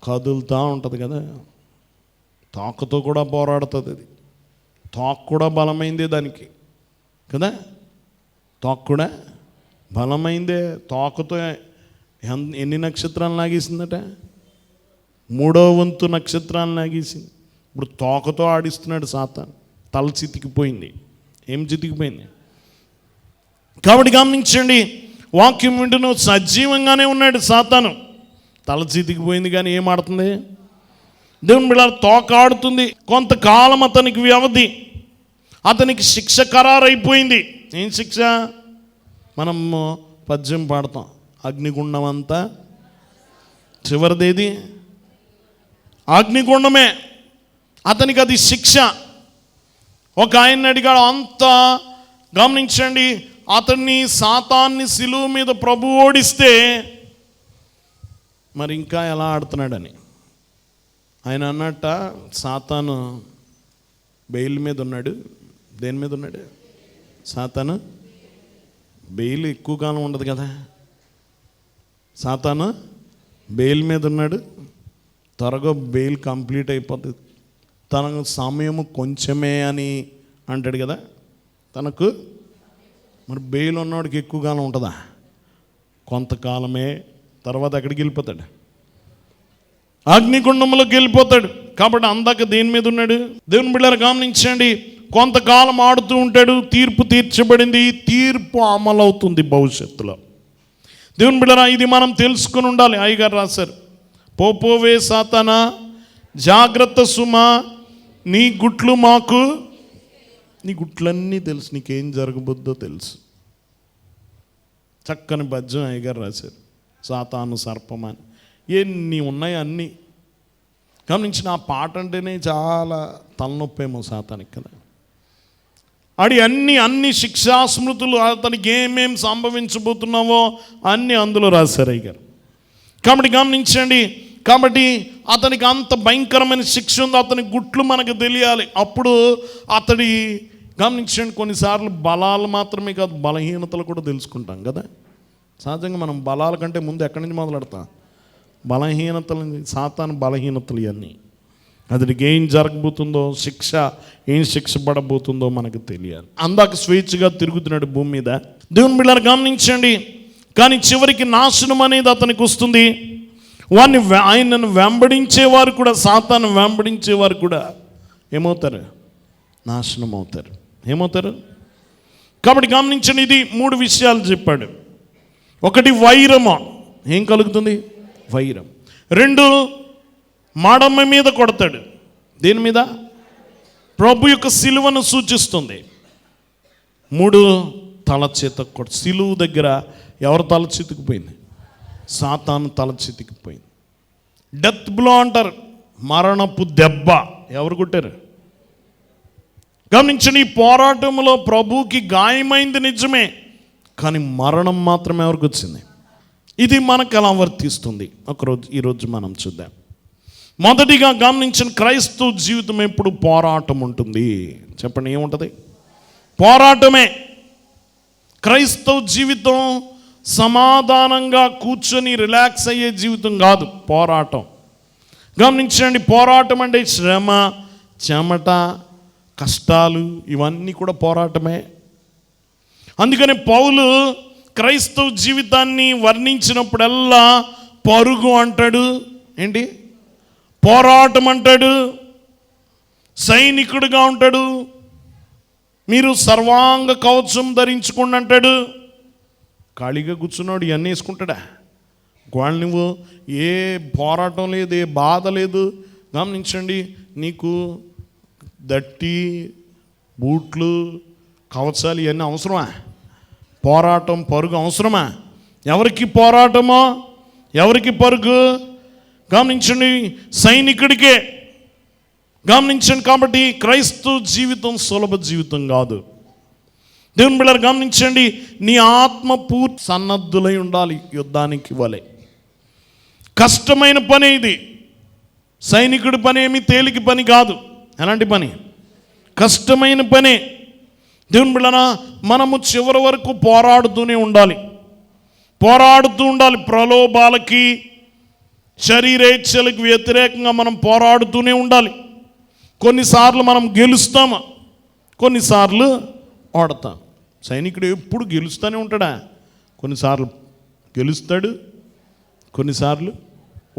కదులుతూ ఉంటుంది కదా, తోకతో కూడా పోరాడుతుంది. అది తోక కూడా బలమైందే దానికి కదా, తోక కూడా బలమైందే. తోకతో ఎన్ని నక్షత్రాలు లాగేసిందట? 3వ వంతు నక్షత్రాలు లాగేసింది. ఇప్పుడు తోకతో ఆడిస్తున్నాడు సాతాను. తల చితికిపోయింది. ఏం చితికిపోయింది? కాబట్టి గమనించండి, వాక్యం వింటున్న సజీవంగానే ఉన్నాడు సాతాను. తల చితికిపోయింది కానీ ఏం ఆడుతుంది? దేవుని బిడ్డ తోక ఆడుతుంది. కొంతకాలం అతనికి వ్యవధి, అతనికి శిక్ష ఖరారైపోయింది. ఏం శిక్ష? మనం పద్యం పాడతాం, అగ్నిగుండం అంతా చివరిదేది అగ్నిగుండమే. అతనికి అది శిక్ష. ఒక ఆయన అడిగాడు, అంత గమనించండి, అతన్ని సాతాన్ని సిలువ మీద ప్రభు ఓడిస్తే మరి ఇంకా ఎలా ఆడుతున్నాడని. ఆయన అన్నట్ట, సాతాను బెయిల్ మీద ఉన్నాడు. దేని మీద ఉన్నాడు? సాతాను బెయిల్ ఎక్కువ కాలం ఉండదు కదా. సాతాను బెయిల్ మీద ఉన్నాడు. త్వరగా బెయిల్ కంప్లీట్ అయిపోతుంది. తనకు సమయము కొంచెమే అని అంటాడు కదా. తనకు మరి బెయిల్ ఉన్నవాడికి ఎక్కువ కాలం ఉంటుందా? కొంతకాలమే. తర్వాత ఎక్కడికి వెళ్ళిపోతాడు? అగ్నిగుండంలోకి వెళ్ళిపోతాడు. కాబట్టి అందాక దేని మీద ఉన్నాడు? దేవుని బిడ్డలారా గమనించండి, కొంతకాలం ఆడుతూ ఉంటాడు. తీర్పు తీర్చబడింది. తీర్పు అమలవుతుంది భవిష్యత్తులో. దేవుని బిడ్డలారా ఇది మనం తెలుసుకుని ఉండాలి. అయ్యగారు రాశారు, పోవే సాతానా జాగ్రత్త సుమా, నీ గుట్లు మాకు, నీ గుట్లన్నీ తెలుసు, నీకేం జరగబోద్దో తెలుసు. చక్కని పద్యం అయ్యగారు రాశారు. సాతాను సర్పమని ఎన్ని ఉన్నాయి అన్నీ. గమనించిన ఆ పాట అంటేనే చాలా తలనొప్పేమో సాతానికి కదా. అన్ని శిక్షాస్మృతులు, అతనికి ఏమేం సంభవించబోతున్నావో అన్నీ అందులో రాశారు అయ్యగారు. కాబట్టి గమనించండి, కాబట్టి అతనికి అంత భయంకరమైన శిక్ష ఉంది. అతని గుట్లు మనకు తెలియాలి. అప్పుడు అతడి గమనించండి, కొన్నిసార్లు బలాలు మాత్రమే కాదు, బలహీనతలు కూడా తెలుసుకుంటాం కదా. సహజంగా మనం బలాల కంటే ముందు ఎక్కడి నుంచి మొదలెడతాం? బలహీనతలు. సాతాను బలహీనతలు ఇవన్నీ. అతనికి ఏం జరగబోతుందో, ఏం శిక్ష పడబోతుందో మనకు తెలియాలి. అందాక స్వేచ్ఛగా తిరుగుతున్నాడు భూమి మీద. దేవుని బిడ్డలారా గమనించండి, కానీ చివరికి నాశనం అనేది అతనికి వస్తుంది. ఆయనను వెంబడించేవారు కూడా, సాతాను వెంబడించేవారు కూడా ఏమవుతారు? నాశనం అవుతారు. ఏమవుతారు? కాబట్టి గమనించండి, ఇది 3 విషయాలు చెప్పాడు. 1 వైరము. ఏం కలుగుతుంది? వైరం. 2 మాడమ్మ మీద కొడతాడు. దేని మీద? ప్రభు యొక్క సిలువను సూచిస్తుంది. 3 తల చేత సిలువు దగ్గర ఎవరు తల చితికిపోయింది? సాతాను తల చితికిపోయింది. డెత్ బ్లో అంటారు, మరణపు దెబ్బ. ఎవరు కొట్టారు? గమనించండి, ఈ పోరాటంలో ప్రభుకి గాయమైంది నిజమే, కానీ మరణం మాత్రమే ఎవరికి వచ్చింది? ఇది మనకు ఎలా వర్తిస్తుంది ఈరోజు మనం చూద్దాం. మొదటిగా గమనించిన, క్రైస్తవ జీవితం ఎప్పుడు పోరాటం ఉంటుంది. చెప్పండి, ఏముంటుంది? పోరాటమే. క్రైస్తవ జీవితం సమాధానంగా కూర్చొని రిలాక్స్ అయ్యే జీవితం కాదు, పోరాటం. గమనించండి, పోరాటం అంటే శ్రమ, చెమట, కష్టాలు, ఇవన్నీ కూడా పోరాటమే. అందుకని పౌలు క్రైస్తవ జీవితాన్ని వర్ణించినప్పుడల్లా పరుగు అంటాడు. ఏంటి? పోరాటం అంటాడు. సైనికుడిగా ఉంటాడు. మీరు సర్వాంగ కవచం ధరించుకోండి అంటాడు. ఖాళీగా కూర్చున్నాడు ఇవన్నీ వేసుకుంటాడా? వాళ్ళు నువ్వు ఏ పోరాటం లేదు, ఏ బాధ లేదు. గమనించండి, నీకు దట్టి, బూట్లు, కవచాలు ఇవన్నీ అవసరమా? పోరాటం పరుగు అవసరమా? ఎవరికి పోరాటమో ఎవరికి పరుగు? గమనించండి, సైనికుడికే. గమనించండి. కాబట్టి క్రైస్తవ జీవితం సులభ జీవితం కాదు. దేవుని బిడ్డలారా గమనించండి, నీ ఆత్మ పూర్తి సన్నద్ధులై ఉండాలి యుద్ధానికి వలె. కష్టమైన పని ఇది. సైనికుడి పని ఏమి తేలిక పని కాదు. ఎలాంటి పని? కష్టమైన పనే. దేవుని బిడ్డలారా మనము చివరి వరకు పోరాడుతూనే ఉండాలి. ప్రలోభాలకి, శరీరేచ్ఛలకు వ్యతిరేకంగా మనం పోరాడుతూనే ఉండాలి. కొన్నిసార్లు మనం గెలుస్తాము, కొన్నిసార్లు ఓడతాం. సైనికుడు ఎప్పుడు గెలుస్తూనే ఉంటాడా? కొన్నిసార్లు గెలుస్తాడు, కొన్నిసార్లు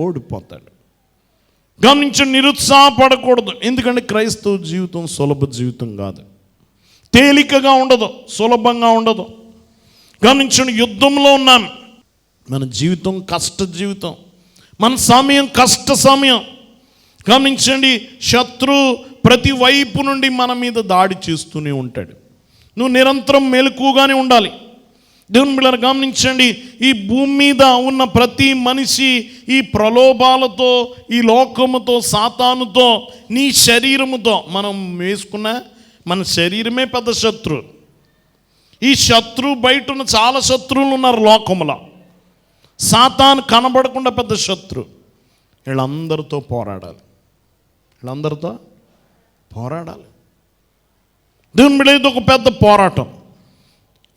ఓడిపోతాడు. గమనించండి, నిరుత్సాహపడకూడదు. ఎందుకంటే క్రైస్తవ జీవితం సులభ జీవితం కాదు. తేలికగా ఉండదు, సులభంగా ఉండదు. గమనించండి, యుద్ధంలో ఉన్నాం. మన జీవితం కష్ట జీవితం, మన సమయం కష్ట సమయం. గమనించండి, శత్రువు ప్రతి వైపు నుండి మన మీద దాడి చేస్తూనే ఉంటాడు. నువ్వు నిరంతరం మెలకుగానే ఉండాలి. దేవుని బిడ్డలారా గమనించండి, ఈ భూమి మీద ఉన్న ప్రతి మనిషి ఈ ప్రలోభాలతో, ఈ లోకముతో, సాతానుతో, నీ శరీరముతో, మనం వేసుకున్న మన శరీరమే పెద్ద శత్రువు. ఈ శత్రువు బయట ఉన్న చాలా శత్రువులు ఉన్నారు లోకములో. సాతాను కనబడకుండా పెద్ద శత్రువు. వీళ్ళందరితో పోరాడాలి. దేవుని బిడ్డ, ఇది ఒక పెద్ద పోరాటం.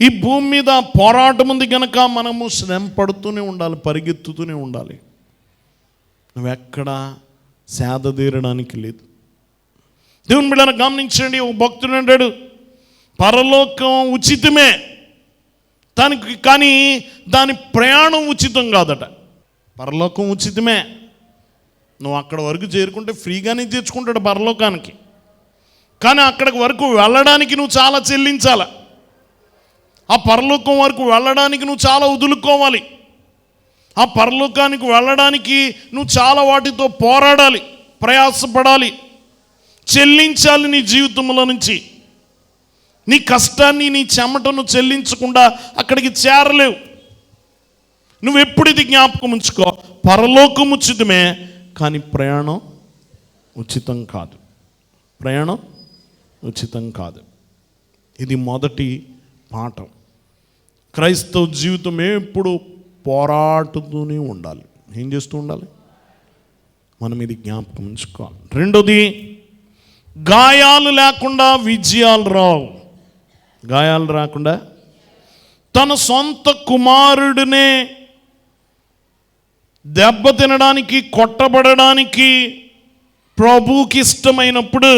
ఈ భూమి మీద పోరాటం ఉంది కనుక మనము శ్రమ పడుతూనే ఉండాలి, పరిగెత్తుతూనే ఉండాలి. నువ్వెక్కడా సేద తీరడానికి లేదు. దేవుని బిడ్డను గమనించండి, ఒక భక్తుడు అంటాడు, పరలోకం ఉచితమే దానికి, కానీ దాని ప్రయాణం ఉచితం కాదట. పరలోకం ఉచితమే, నువ్వు అక్కడ వరకు చేరుకుంటే ఫ్రీగానే చేర్చుకుంటాడు పరలోకానికి. కానీ అక్కడికి వరకు వెళ్ళడానికి నువ్వు చాలా చెల్లించాలి. ఆ పరలోకం వరకు వెళ్ళడానికి నువ్వు చాలా వదులుకోవాలి. ఆ పరలోకానికి వెళ్ళడానికి నువ్వు చాలా వాటితో పోరాడాలి, ప్రయాసపడాలి, చెల్లించాలి. నీ జీవితంలో నుంచి నీ కష్టాన్ని, నీ చెమటను చెల్లించకుండా అక్కడికి చేరలేవు. నువ్వెప్పుడు ఇది జ్ఞాపకం ఉంచుకో, పరలోకం ఉచితమే కానీ ప్రయాణం ఉచితం కాదు. ఇది మొదటి పాఠం. క్రైస్తవ జీవితం ఎప్పుడు పోరాడుతూనే ఉండాలి. ఏం చేస్తూ ఉండాలి? మనం ఇది జ్ఞాపకం ఉంచుకోవాలి. రెండోది, గాయాలు లేకుండా విజయాలు రావు. గాయాలు రాకుండా, తన సొంత కుమారుడినే దెబ్బ తినడానికి, కొట్టబడడానికి ప్రభువుకి ఇష్టమైనప్పుడు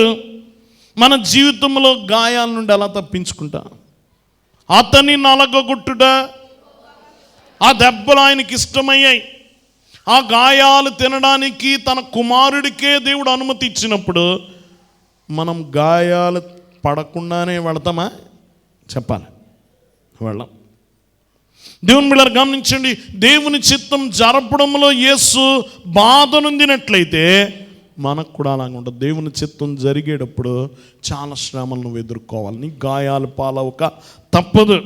మన జీవితంలో గాయాల నుండి ఎలా తప్పించుకుంటా? అతన్ని నలగొట్టుట, ఆ దెబ్బలు ఆయనకి ఇష్టమయ్యాయి. ఆ గాయాలు తినడానికి తన కుమారుడికే దేవుడు అనుమతి ఇచ్చినప్పుడు మనం గాయాలు పడకుండానే వెళతామా? చెప్పాలి, వెళ్ళాం. దేవుని బిడ్డలారా గమనించండి, దేవుని చిత్తం జరపడంలో యేసు బాధ నొందినట్లయితే మనకు కూడా అలాగే ఉంటుంది. దేవుని చిత్తం జరిగేటప్పుడు చాలా శ్రమలు నువ్వు ఎదుర్కోవాలి. నీ గాయాలు పాలవక తప్పదు.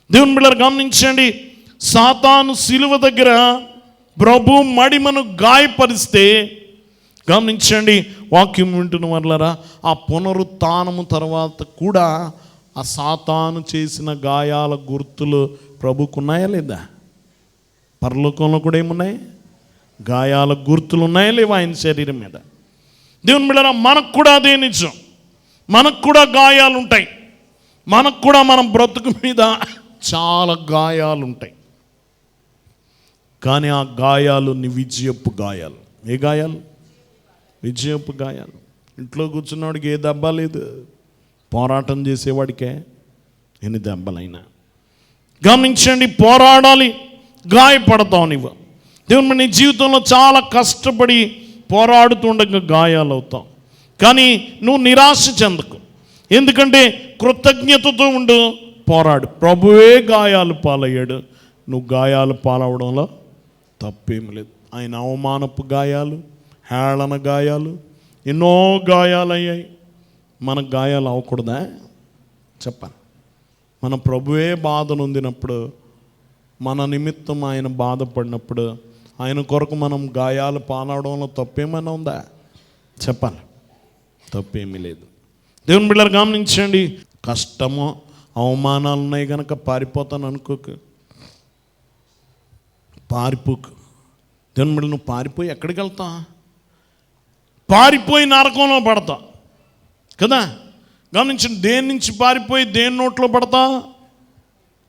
దేవుని బిడ్డలారా గమనించండి, సాతాను శిలువ దగ్గర ప్రభు మడిమను గాయపరిస్తే, గమనించండి, వాక్యం వింటున్న వాళ్ళరా, ఆ పునరుత్థానము తర్వాత కూడా ఆ సాతాను చేసిన గాయాల గుర్తులు ప్రభుకున్నాయా లేదా? పరలోకంలో కూడా ఏమున్నాయి? గాయాల గుర్తులు ఉన్నాయా లేవా ఆయన శరీరం మీద? దేవుని బిడ్డలారా, మనకు కూడా అదే నిజం. మనకు కూడా గాయాలు ఉంటాయి. మనకు కూడా మన బ్రతుకు మీద చాలా గాయాలు ఉంటాయి. కానీ ఆ గాయాలు విజయపు గాయాలు. ఏ గాయాలు? విజయపు గాయాలు. ఇంట్లో కూర్చున్నవాడికి ఏ దెబ్బ లేదు, పోరాటం చేసేవాడికే ఎన్ని దెబ్బలైనా. గమనించండి, పోరాడాలి, గాయపడతావు నువ్వు. దేవుని నీ జీవితంలో చాలా కష్టపడి పోరాడుతుండగా గాయాలు అవుతావు. కానీ నువ్వు నిరాశ చెందకు. ఎందుకంటే కృతజ్ఞతతో ఉండు, పోరాడు. ప్రభువే గాయాలు పాలయ్యాడు, నువ్వు గాయాలు పాలవడంలో తప్పేమి లేదు. ఆయన అవమానపు గాయాలు, హేళన గాయాలు, ఎన్నో గాయాలు అయ్యాయి. మనకు గాయాలు అవ్వకూడదా? చెప్పాలి. మన ప్రభువే బాధ నొందినప్పుడు, మన నిమిత్తం ఆయన బాధపడినప్పుడు, ఆయన కొరకు మనం గాయాలు పాలవడంలో తప్పేమైనా ఉందా? చెప్పాలి, తప్పేమీ లేదు. దేవుని బిడ్డలు గమనించండి. కష్టమో అవమానాలు ఉన్నాయి కనుక పారిపోతాను అనుకోకు, పారిపోకు. దేవుని బిడ్డలు నువ్వు పారిపోయి ఎక్కడికి వెళ్తా? పారిపోయి నరకంలో పడతా కదా. గమనించండి, దేని నుంచి పారిపోయి దేని నోట్లో పడతా?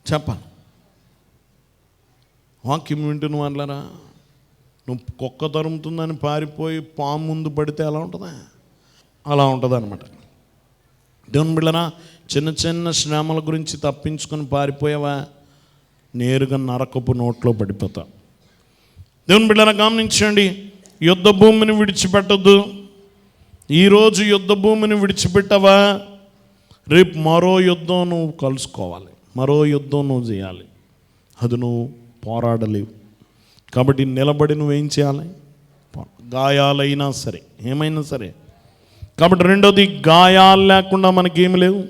చెప్పాలి. వాక్యం వింటున్న వాళ్ళరా, నువ్వు కుక్క తరుముతుందని పారిపోయి పాము ముందు పడితే ఎలా ఉంటుందా? అలా ఉంటుంది అనమాట. దేవుని బిడ్డరా, చిన్న చిన్న శ్రమల గురించి తప్పించుకొని పారిపోయావా, నేరుగా నరకపు నోట్లో పడిపోతా. దేవుని బిడ్డరా గమనించండి, యుద్ధ భూమిని విడిచిపెట్టద్దు. ఈరోజు యుద్ధ భూమిని విడిచిపెట్టవా, రేపు మరో యుద్ధం నువ్వు కలుసుకోవాలి, మరో యుద్ధం నువ్వు చేయాలి. అది నువ్వు పోరాడలేవు. కాబట్టి నిలబడి నువ్వేం చేయాలి? గాయాలైనా సరే, ఏమైనా సరే. కాబట్టి రెండోది, గాయాలు లేకుండా మనకేమి లేవు,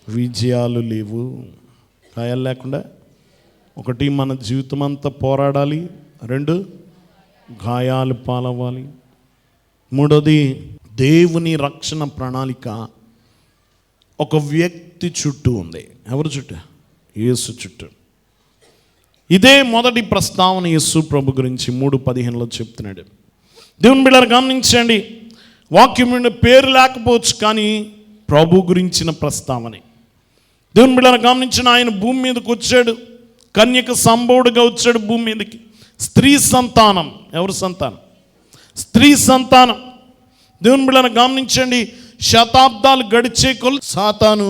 విజయాలు లేవు. గాయాలు లేకుండా ఒకటి మన జీవితం అంతా పోరాడాలి, రెండు గాయాలు పాలవ్వాలి, మూడోది దేవుని రక్షణ ప్రణాళిక ఒక వ్యక్తి చుట్టూ ఉంది. ఎవరి చుట్టూ? యేసు చుట్టూ. ఇదే మొదటి ప్రస్తావన యేసు ప్రభు గురించి 3:15 చెప్తున్నాడు. దేవుని బిడ్డలు గమనించండి, వాక్యం పేరు లేకపోవచ్చు కానీ ప్రభు గురించిన ప్రస్తావనే. దేవుని బిడ్డలు గమనించిన, ఆయన భూమి మీదకి వచ్చాడు, కన్యక సంభవుడుగా వచ్చాడు భూమి మీదకి. స్త్రీ సంతానం. ఎవరు సంతానం? స్త్రీ సంతానం. దేవుని బిడ్డలు గమనించండి, శతాబ్దాలు గడిచే కొలు సాతాను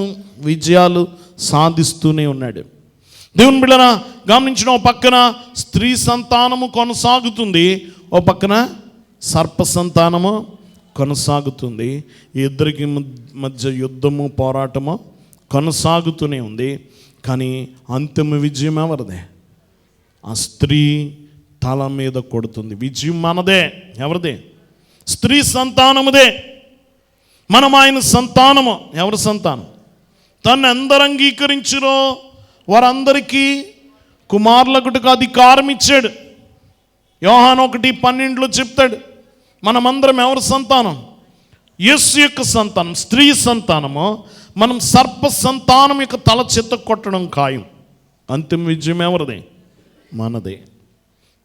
విజయాలు సాధిస్తూనే ఉన్నాడు. దేవుని బిడ్డల గమనించిన, ఓ పక్కన స్త్రీ సంతానము కొనసాగుతుంది, ఓ పక్కన సర్ప సంతానము కొనసాగుతుంది. ఇద్దరికి మధ్య యుద్ధము పోరాటము కొనసాగుతూనే ఉంది. కానీ అంతిమ విజయం ఎవరిదే? ఆ స్త్రీ తల మీద కొడుతుంది. విజయం మనదే. ఎవరిదే? స్త్రీ సంతానముదే. మనం ఆయన సంతానము. ఎవరి సంతానం? తను ఎందరు అంగీకరించిరో వారందరికీ కుమారులకుటకు అధికారం ఇచ్చాడు. యోహాను 1:12 చెప్తాడు, మనమందరం ఎవరి సంతానం? యేసు యొక్క సంతానం, స్త్రీ సంతానము. మనం సర్ప సంతానం యొక్క తల చెత్త కొట్టడం ఖాయం. అంతిమ విజయం ఎవరిదే? మనదే.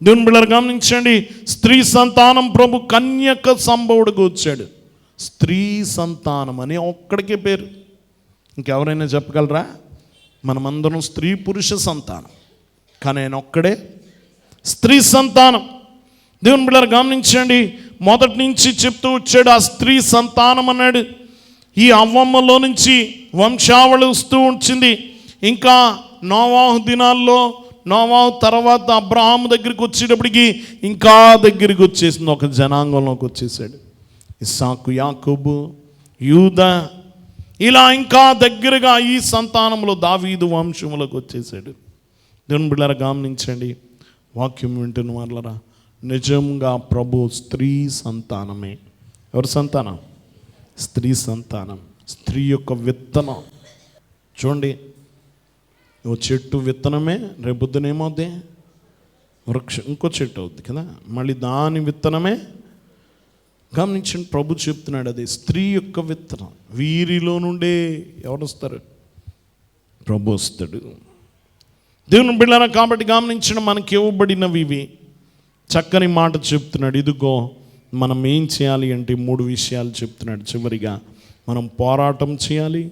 దేవుని బిడ్డలు గమనించండి, స్త్రీ సంతానం ప్రభు కన్యక సంభవుడుగా వచ్చాడు. స్త్రీ సంతానం అని ఒక్కడికే పేరు. ఇంకెవరైనా చెప్పగలరా? మనమందరం స్త్రీ పురుష సంతానం, కానీ ఆయన ఒక్కడే స్త్రీ సంతానం. దేవుని బిడ్డలు గమనించండి, మొదటి నుంచి చెప్తూ వచ్చాడు ఆ స్త్రీ సంతానం అన్నాడు. ఈ అవ్వమ్మలో నుంచి వంశావళి వస్తూ వచ్చింది. ఇంకా నోవాహు దినాల్లో, నోవాహు తర్వాత అబ్రహాము దగ్గరికి వచ్చేటప్పటికి ఇంకా దగ్గరికి వచ్చేసింది, ఒక జనాంగంలోకి వచ్చేసాడు. ఇస్సాకు, యాకోబు, యూదా, ఇలా ఇంకా దగ్గరగా ఈ సంతానంలో దావీదు వంశములకు వచ్చేసాడు. దేవుని బిడ్డలారా గమనించండి, వాక్యం వింటున్న వాళ్ళరా, నిజంగా ప్రభు స్త్రీ సంతానమే. ఎవరి సంతానం? స్త్రీ సంతానం. స్త్రీ యొక్క విత్తనం. చూడండి, ఓ చెట్టు విత్తనమే రేపొద్దునేమవుద్ది? వృక్షం, ఇంకో చెట్టు అవుద్ది కదా, మళ్ళీ దాని విత్తనమే. గమనించండి, ప్రభు చెప్తున్నాడు, అది స్త్రీ యొక్క విత్తనం. వీరిలో నుండే ఎవరు వస్తారు? ప్రభు వస్తాడు. దేవుని బిడ్డలారా, కాబట్టి గమనించండి, మనకి ఇవ్వబడినవి ఇవి. చక్కని మాట చెప్తున్నాడు. ఇదిగో మనం ఏం చేయాలి అంటే 3 విషయాలు చెప్తున్నాడు. చివరిగా మనం పోరాటం చేయాలి,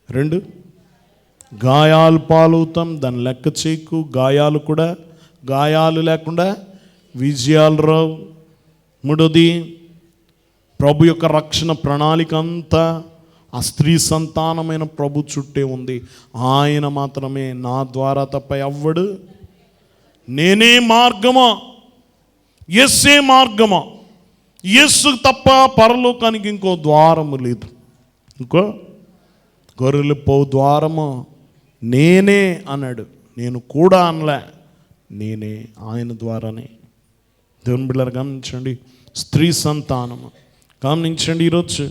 2 గాయాలు పాలవుతాం, దాన్ని లెక్క చేయకు. గాయాలు లేకుండా విజయాలు రావు. 3వది, ప్రభు యొక్క రక్షణ ప్రణాళిక అంతా ఆ స్త్రీ సంతానమైన ప్రభు చుట్టే ఉంది. ఆయన మాత్రమే నా ద్వారా తప్ప ఎవ్వడు, నేనే మార్గమా, యేసే మార్గమా, యేసు తప్ప పరలోకానికి ఇంకో ద్వారము లేదు. ఇంకో గొర్రెలు పో ద్వారము నేనే అన్నాడు. నేను కూడా అనలే, నేనే, ఆయన ద్వారానే. దేవుని బిడ్డలారా గమనించండి, స్త్రీ సంతానము. గమనించండి, ఈరోజు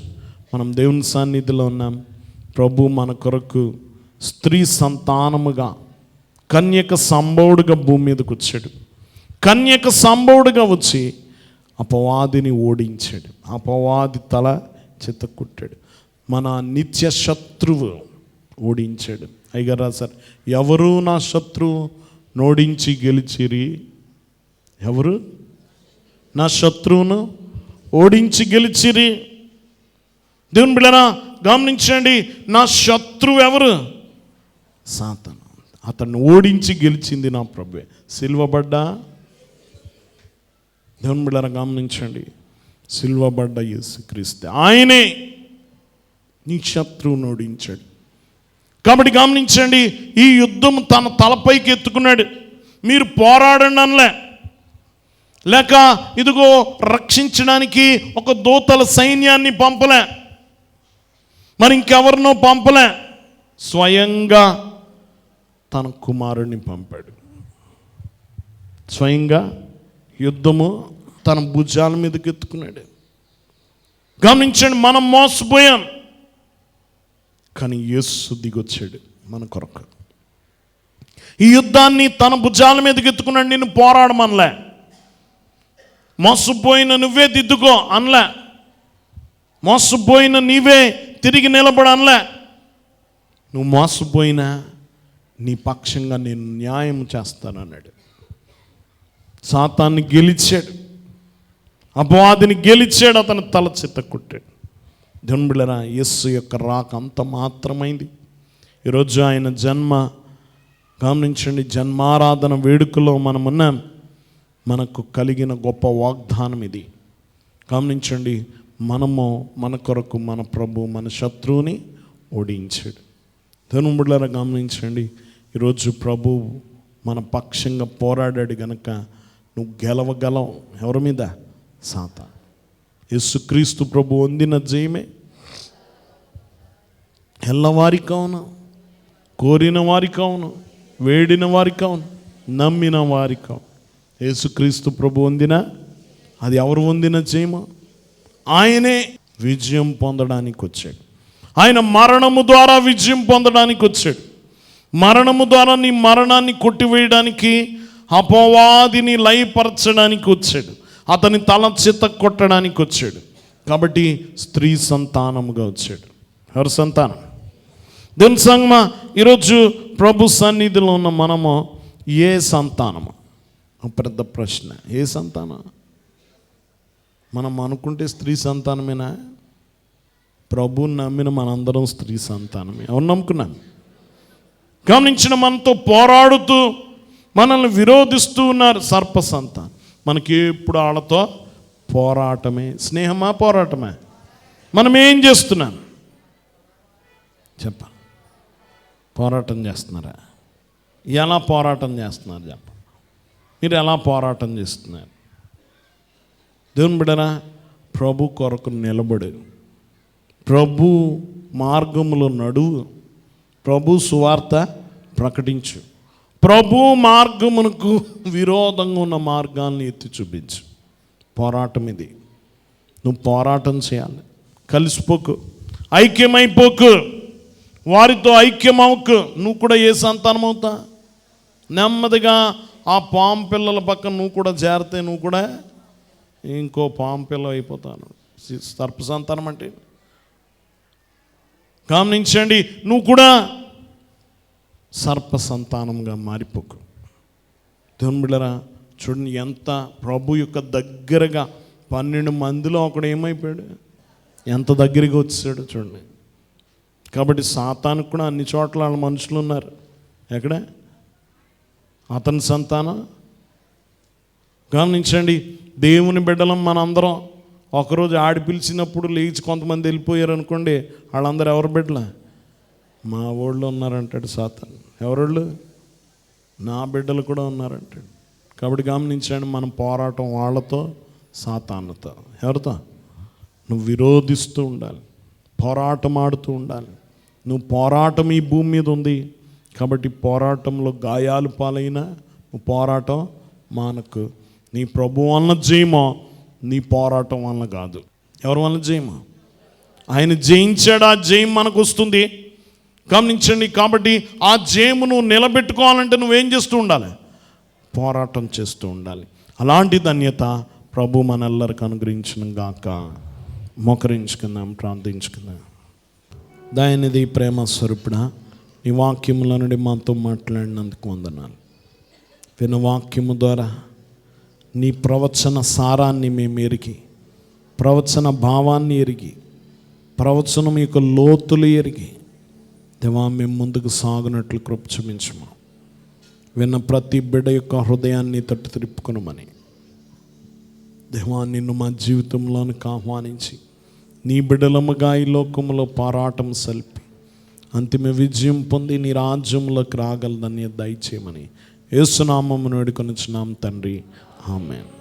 మనం దేవుని సన్నిధిలో ఉన్నాం. ప్రభు మన కొరకు స్త్రీ సంతానముగా కన్యక సంభవుడుగా భూమి మీదకి వచ్చాడు. కన్యక సంభవుడుగా వచ్చి అపవాదిని ఓడించాడు. అపవాది తల చితక్కుట్టాడు. మన నిత్య శత్రువు ఓడించాడు. అయ్యగారు రాశారు, ఎవరు నా శత్రువు నోడించి గెలిచిరి? ఎవరు నా శత్రువును ఓడించి గెలిచిరి? దేవుని బిడ్డలారా గమనించండి, నా శత్రువు ఎవరు? సాతాను. అతన్ని ఓడించి గెలిచింది నా ప్రభువే. సిలువబడ్డా దేవుని బిడ్డలారా గమనించండి, సిలువబడ్డ యేసుక్రీస్తు ఆయనే నీ శత్రువును ఓడించాడు. కాబట్టి గమనించండి, ఈ యుద్ధం తన తలపైకి ఎత్తుకున్నాడు. మీరు పోరాడండి అనలే, లేక ఇదిగో రక్షించడానికి ఒక దూతల సైన్యాన్ని పంపలే, మరి ఇంకెవరినో పంపలే, స్వయంగా తన కుమారుణ్ణి పంపాడు. స్వయంగా యుద్ధము తన భుజాల మీదకి ఎత్తుకున్నాడు. గమనించండి, మనం మోసపోయాం, కానీ యేసు దిగొచ్చాడు మన కొరకు. ఈ యుద్ధాన్ని తన భుజాల మీదకి ఎత్తుకున్నాడు. నిన్ను పోరాడమనలే, మోసపోయిన నువ్వే దిద్దుకో అనలే, మోసపోయిన నీవే తిరిగి నిలబడనలే. నువ్వు మోసపోయినా నీ పక్షంగా నేను న్యాయం చేస్తానన్నాడు. సాతాన్ని గెలిచాడు, అపవాదిని గెలిచాడు, అతని తల చితక్కుట్టాడు. దేవుని బిడ్డలారా, యేసు యొక్క రాక అంత మాత్రమైంది. ఈరోజు ఆయన జన్మ గమనించండి, జన్మారాధన వేడుకలో మనమున్నాం. మనకు కలిగిన గొప్ప వాగ్దానం ఇది. గమనించండి, మనము మన కొరకు మన ప్రభు మన శత్రువుని ఓడించాడు. దేవుని బిడ్డలారా గమనించండి, ఈరోజు ప్రభు మన పక్షంగా పోరాడాడు గనక నువ్వు గెలవగలవు. ఎవరి మీద? సాతాను. యేసుక్రీస్తు ప్రభు పొందిన జయమే ఎల్లవారికి అవును, కోరిన వారికి అవును, వేడిన వారికి అవును, నమ్మిన వారికి అవును. యేసుక్రీస్తు ప్రభు పొందిన, అది ఎవరు పొందిన జయమో? ఆయనే విజయం పొందడానికి వచ్చాడు. ఆయన మరణము ద్వారా విజయం పొందడానికి వచ్చాడు. మరణము ద్వారా నీ మరణాన్ని కొట్టివేయడానికి, అపవాదిని లయపరచడానికి వచ్చాడు. అతని తల చిత కొట్టడానికి వచ్చాడు. కాబట్టి స్త్రీ సంతానముగా వచ్చాడు. ఎవరి సంతానం? దేవుని సంగమా, ఈరోజు ప్రభు సన్నిధిలో ఉన్న మనము ఏ సంతానము? పెద్ద ప్రశ్న. ఏ సంతానం? మనం అనుకుంటే స్త్రీ సంతానమేనా? ప్రభువుని నమ్మిన మనందరం స్త్రీ సంతానమే. ఎవరు నమ్ముకున్నాం? గమనించిన మనతో పోరాడుతూ మనల్ని విరోధిస్తూ ఉన్నారు సర్ప సంతానం. మనకి ఎప్పుడు వాళ్ళతో పోరాటమే. స్నేహమా పోరాటమే? మనం ఏం చేస్తున్నాం చెప్ప? పోరాటం చేస్తున్నారా? ఎలా పోరాటం చేస్తున్నారు చెప్ప? మీరు ఎలా పోరాటం చేస్తున్నారు? దేవుని బిడ్డరా, ప్రభు కొరకు నిలబడు, ప్రభు మార్గములో నడువు, ప్రభు సువార్త ప్రకటించు, ప్రభు మార్గమునకు విరోధంగా ఉన్న మార్గాన్ని ఎత్తి చూపించు. పోరాటం ఇది. నువ్వు పోరాటం చేయాలి. కలిసిపోకు, ఐక్యమైపోకు, వారితో ఐక్యమవుకు. నువ్వు కూడా ఏ సంతానం అవుతా? నెమ్మదిగా ఆ పాము పిల్లల పక్కన నువ్వు కూడా చేరితే నువ్వు కూడా ఇంకో పాము పిల్ల అయిపోతాను. సర్ప సంతానం అంటే గమనించండి, నువ్వు కూడా సర్ప సంతానంగా మారిపోకు. దేవుని బిడ్డలారా చూడండి, ఎంత ప్రభు యొక్క దగ్గరగా 12 మందిలో ఒకడు ఏమైపోయాడు, ఎంత దగ్గరగా వచ్చాడు చూడండి. కాబట్టి సాతానుకు కూడా అన్ని చోట్ల వాళ్ళ మనుషులు ఉన్నారు. ఎక్కడ? అతని సంతానం. గమనించండి, దేవుని బిడ్డలం మనందరం ఒకరోజు ఆడి పిలిచినప్పుడు లేచి కొంతమంది వెళ్ళిపోయారు అనుకోండి, వాళ్ళందరూ ఎవరు బిడ్డల? మా వాళ్ళు ఉన్నారంటాడు సాతాను. ఎవరోళ్ళు? నా బిడ్డలు కూడా ఉన్నారంటాడు. కాబట్టి గమనించండి, మనం పోరాటం వాళ్ళతో, సాతానుతో. ఎవరితో? నువ్వు విరోధిస్తూ ఉండాలి, పోరాటం ఆడుతూ ఉండాలి. నువ్వు పోరాటం ఈ భూమి మీద ఉంది కాబట్టి పోరాటంలో గాయాలు పాలైనా నువ్వు పోరాటం మానకు. నీ ప్రభు వలన జయమో, నీ పోరాటం వలన కాదు. ఎవరి వలన జయమో? ఆయన జయించాడు, ఆ జయం మనకు వస్తుంది. గమనించండి. కాబట్టి ఆ జయమును నిలబెట్టుకోవాలంటే నువ్వేం చేస్తూ ఉండాలి? పోరాటం చేస్తూ ఉండాలి. అలాంటి ధన్యత ప్రభు మనెల్లరికి అనుగ్రహించును గాక. మోకరించుకుందాం, ప్రార్థించుకుందాం. దయనిధి ప్రేమ స్వరూపుడా, నీ వాక్యముల నుండి మాతో మాట్లాడినందుకు వందనాలు. విన్న వాక్యము ద్వారా నీ ప్రవచన సారాన్ని మేము ఎరిగి, ప్రవచన భావాన్ని ఎరిగి, ప్రవచనం యొక్క లోతులు ఎరిగి దేవా మేము ముందుకు సాగునట్లు కృప చూపించము. విన్న ప్రతి బిడ్డ యొక్క హృదయాన్ని తట్టు తిప్పుకొనమని దేవా నిన్ను మా జీవితంలోనికి ఆహ్వానించి నీ బిడ్డలముగా ఈ లోకములో పోరాటం సల్పి అంతిమ విజయం పొంది నీ రాజ్యంలోకి రాగలదని దయచేయమని యేసు నామమున వేడుకొనుచున్నాం తండ్రి. ఆమేన్.